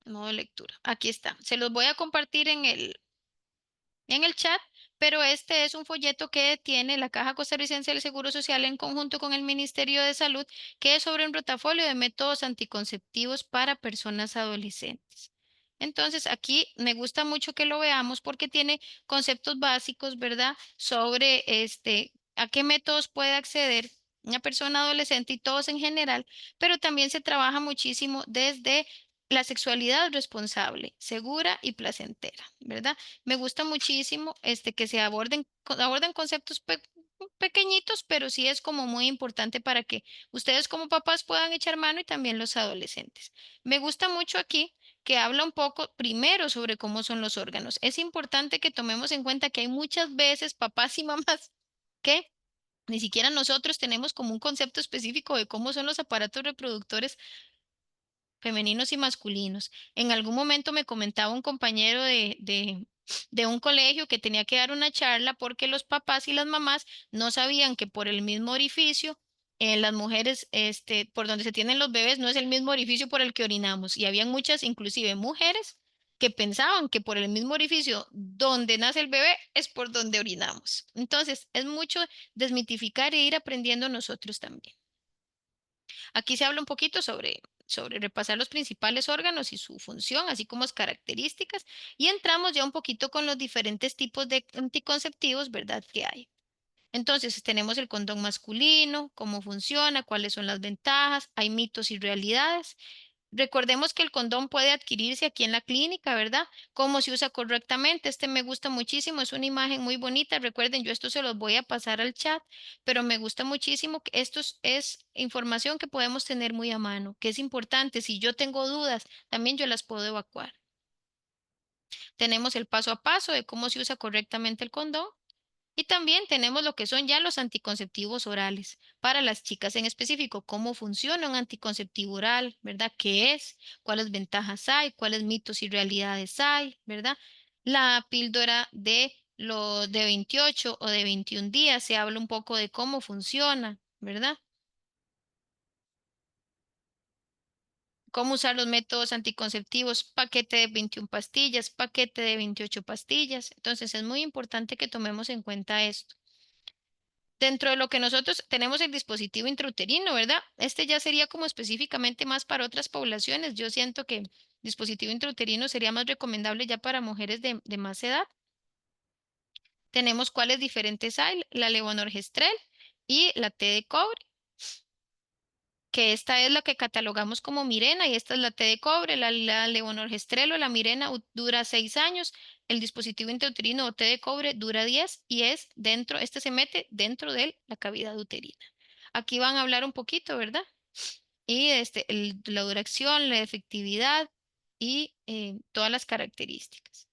modo lectura. Aquí está. Se los voy a compartir en el chat, pero este es un folleto que tiene la Caja Costarricense del Seguro Social en conjunto con el Ministerio de Salud, que es sobre un rotafolio de métodos anticonceptivos para personas adolescentes. Entonces, aquí me gusta mucho que lo veamos porque tiene conceptos básicos, ¿verdad? Sobre a qué métodos puede acceder una persona adolescente y todos en general, pero también se trabaja muchísimo desde la sexualidad responsable, segura y placentera, ¿verdad? Me gusta muchísimo que se aborden conceptos pequeñitos, pero sí es como muy importante para que ustedes como papás puedan echar mano y también los adolescentes. Me gusta mucho aquí que habla un poco primero sobre cómo son los órganos. Es importante que tomemos en cuenta que hay muchas veces papás y mamás que ni siquiera nosotros tenemos como un concepto específico de cómo son los aparatos reproductores femeninos y masculinos. En algún momento me comentaba un compañero de un colegio que tenía que dar una charla porque los papás y las mamás no sabían que por el mismo orificio, las mujeres, por donde se tienen los bebés, no es el mismo orificio por el que orinamos. Y habían muchas, inclusive mujeres, que pensaban que por el mismo orificio donde nace el bebé es por donde orinamos. Entonces, es mucho desmitificar e ir aprendiendo nosotros también. Aquí se habla un poquito sobre repasar los principales órganos y su función, así como las características, y entramos ya un poquito con los diferentes tipos de anticonceptivos, ¿verdad? Que hay. Entonces, tenemos el condón masculino, cómo funciona, cuáles son las ventajas, hay mitos y realidades. Recordemos que el condón puede adquirirse aquí en la clínica, ¿verdad? Cómo se usa correctamente. Este me gusta muchísimo, es una imagen muy bonita. Recuerden, yo esto se los voy a pasar al chat, pero me gusta muchísimo que esto es información que podemos tener muy a mano, que es importante. Si yo tengo dudas, también yo las puedo evacuar. Tenemos el paso a paso de cómo se usa correctamente el condón. Y también tenemos lo que son ya los anticonceptivos orales. Para las chicas en específico, cómo funciona un anticonceptivo oral, ¿verdad? ¿Qué es? ¿Cuáles ventajas hay? ¿Cuáles mitos y realidades hay? ¿Verdad? La píldora de los de 28 o de 21 días se habla un poco de cómo funciona, ¿verdad? Cómo usar los métodos anticonceptivos, paquete de 21 pastillas, paquete de 28 pastillas. Entonces es muy importante que tomemos en cuenta esto. Dentro de lo que nosotros tenemos el dispositivo intrauterino, ¿verdad? Este ya sería como específicamente más para otras poblaciones. Yo siento que dispositivo intrauterino sería más recomendable ya para mujeres de más edad. Tenemos cuáles diferentes hay, la levonorgestrel y la T de cobre, que esta es la que catalogamos como Mirena y esta es la T de cobre, la levonorgestrel o la Mirena dura 6 años, el dispositivo intrauterino o T de cobre dura 10 y es dentro, este se mete dentro de la cavidad uterina. Aquí van a hablar un poquito, ¿verdad? Y la duración, la efectividad y todas las características.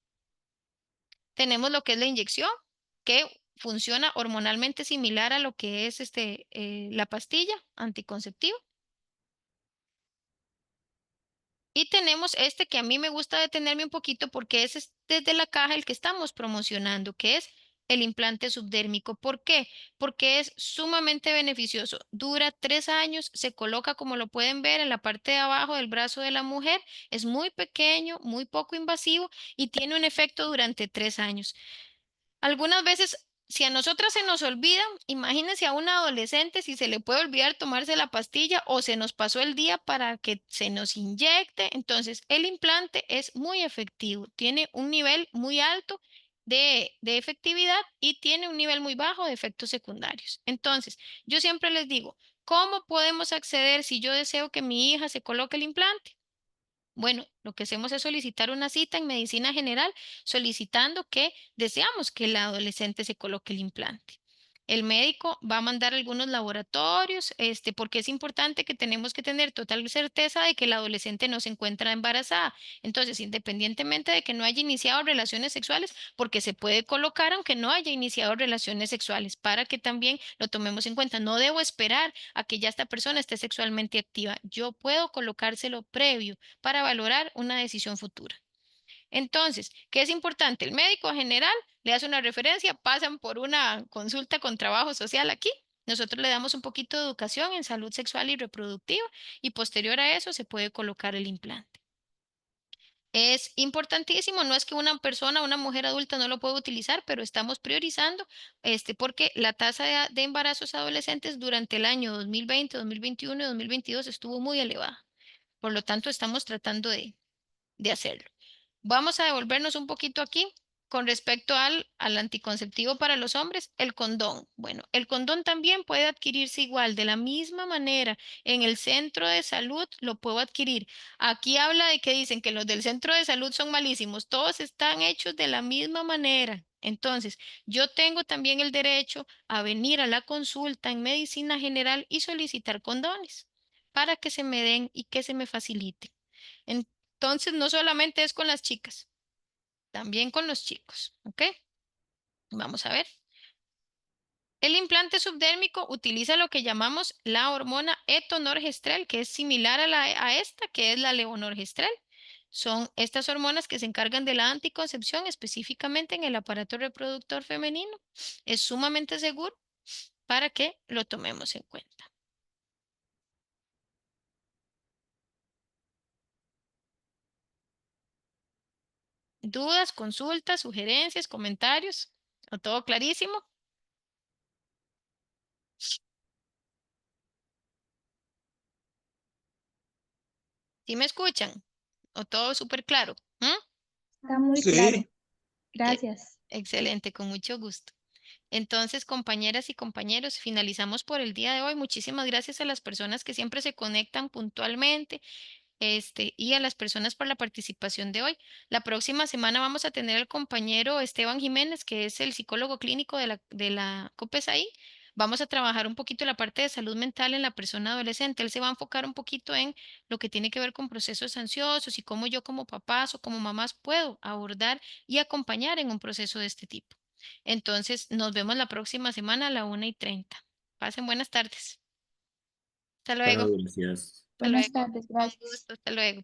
Tenemos lo que es la inyección, que funciona hormonalmente similar a lo que es la pastilla anticonceptiva. Y tenemos este que a mí me gusta detenerme un poquito porque ese es desde la caja el que estamos promocionando, que es el implante subdérmico. ¿Por qué? Porque es sumamente beneficioso. Dura 3 años, se coloca como lo pueden ver en la parte de abajo del brazo de la mujer. Es muy pequeño, muy poco invasivo y tiene un efecto durante 3 años. Algunas veces, si a nosotras se nos olvida, imagínense a un adolescente si se le puede olvidar tomarse la pastilla o se nos pasó el día para que se nos inyecte. Entonces, el implante es muy efectivo, tiene un nivel muy alto de efectividad y tiene un nivel muy bajo de efectos secundarios. Entonces, yo siempre les digo, ¿cómo podemos acceder si yo deseo que mi hija se coloque el implante? Bueno, lo que hacemos es solicitar una cita en medicina general, solicitando que deseamos que el adolescente se coloque el implante. El médico va a mandar algunos laboratorios, porque es importante que tenemos que tener total certeza de que la adolescente no se encuentra embarazada. Entonces, independientemente de que no haya iniciado relaciones sexuales, porque se puede colocar aunque no haya iniciado relaciones sexuales, para que también lo tomemos en cuenta. No debo esperar a que ya esta persona esté sexualmente activa. Yo puedo colocárselo previo para valorar una decisión futura. Entonces, ¿qué es importante? El médico general le hace una referencia, pasan por una consulta con trabajo social aquí. Nosotros le damos un poquito de educación en salud sexual y reproductiva y posterior a eso se puede colocar el implante. Es importantísimo, no es que una persona, una mujer adulta no lo pueda utilizar, pero estamos priorizando porque la tasa de embarazos adolescentes durante el año 2020, 2021 y 2022 estuvo muy elevada. Por lo tanto, estamos tratando de hacerlo. Vamos a devolvernos un poquito aquí con respecto al anticonceptivo para los hombres, el condón. Bueno, el condón también puede adquirirse igual, de la misma manera. En el centro de salud lo puedo adquirir. Aquí habla de que dicen que los del centro de salud son malísimos. Todos están hechos de la misma manera. Entonces, yo tengo también el derecho a venir a la consulta en medicina general y solicitar condones para que se me den y que se me facilite. Entonces, no solamente es con las chicas, también con los chicos, ¿ok? Vamos a ver. El implante subdérmico utiliza lo que llamamos la hormona etonorgestrel, que es similar a esta, que es la levonorgestrel. Son estas hormonas que se encargan de la anticoncepción, específicamente en el aparato reproductor femenino. Es sumamente seguro para que lo tomemos en cuenta. ¿Dudas, consultas, sugerencias, comentarios? ¿O todo clarísimo? ¿Sí me escuchan? ¿O todo súper claro? ¿Mm? Está muy claro. Sí, Gracias. Excelente, con mucho gusto. Entonces, compañeras y compañeros, finalizamos por el día de hoy. Muchísimas gracias a las personas que siempre se conectan puntualmente, y a las personas por la participación de hoy. La próxima semana vamos a tener al compañero Esteban Jiménez, que es el psicólogo clínico de la COPESAI. Vamos a trabajar un poquito la parte de salud mental en la persona adolescente. Él se va a enfocar un poquito en lo que tiene que ver con procesos ansiosos y cómo yo como papás o como mamás puedo abordar y acompañar en un proceso de este tipo. Entonces, nos vemos la próxima semana a la 1:30. Pasen buenas tardes. Hasta luego. Chao, gracias. Hasta Buenas luego. tardes, Con gracias. gusto. Hasta luego.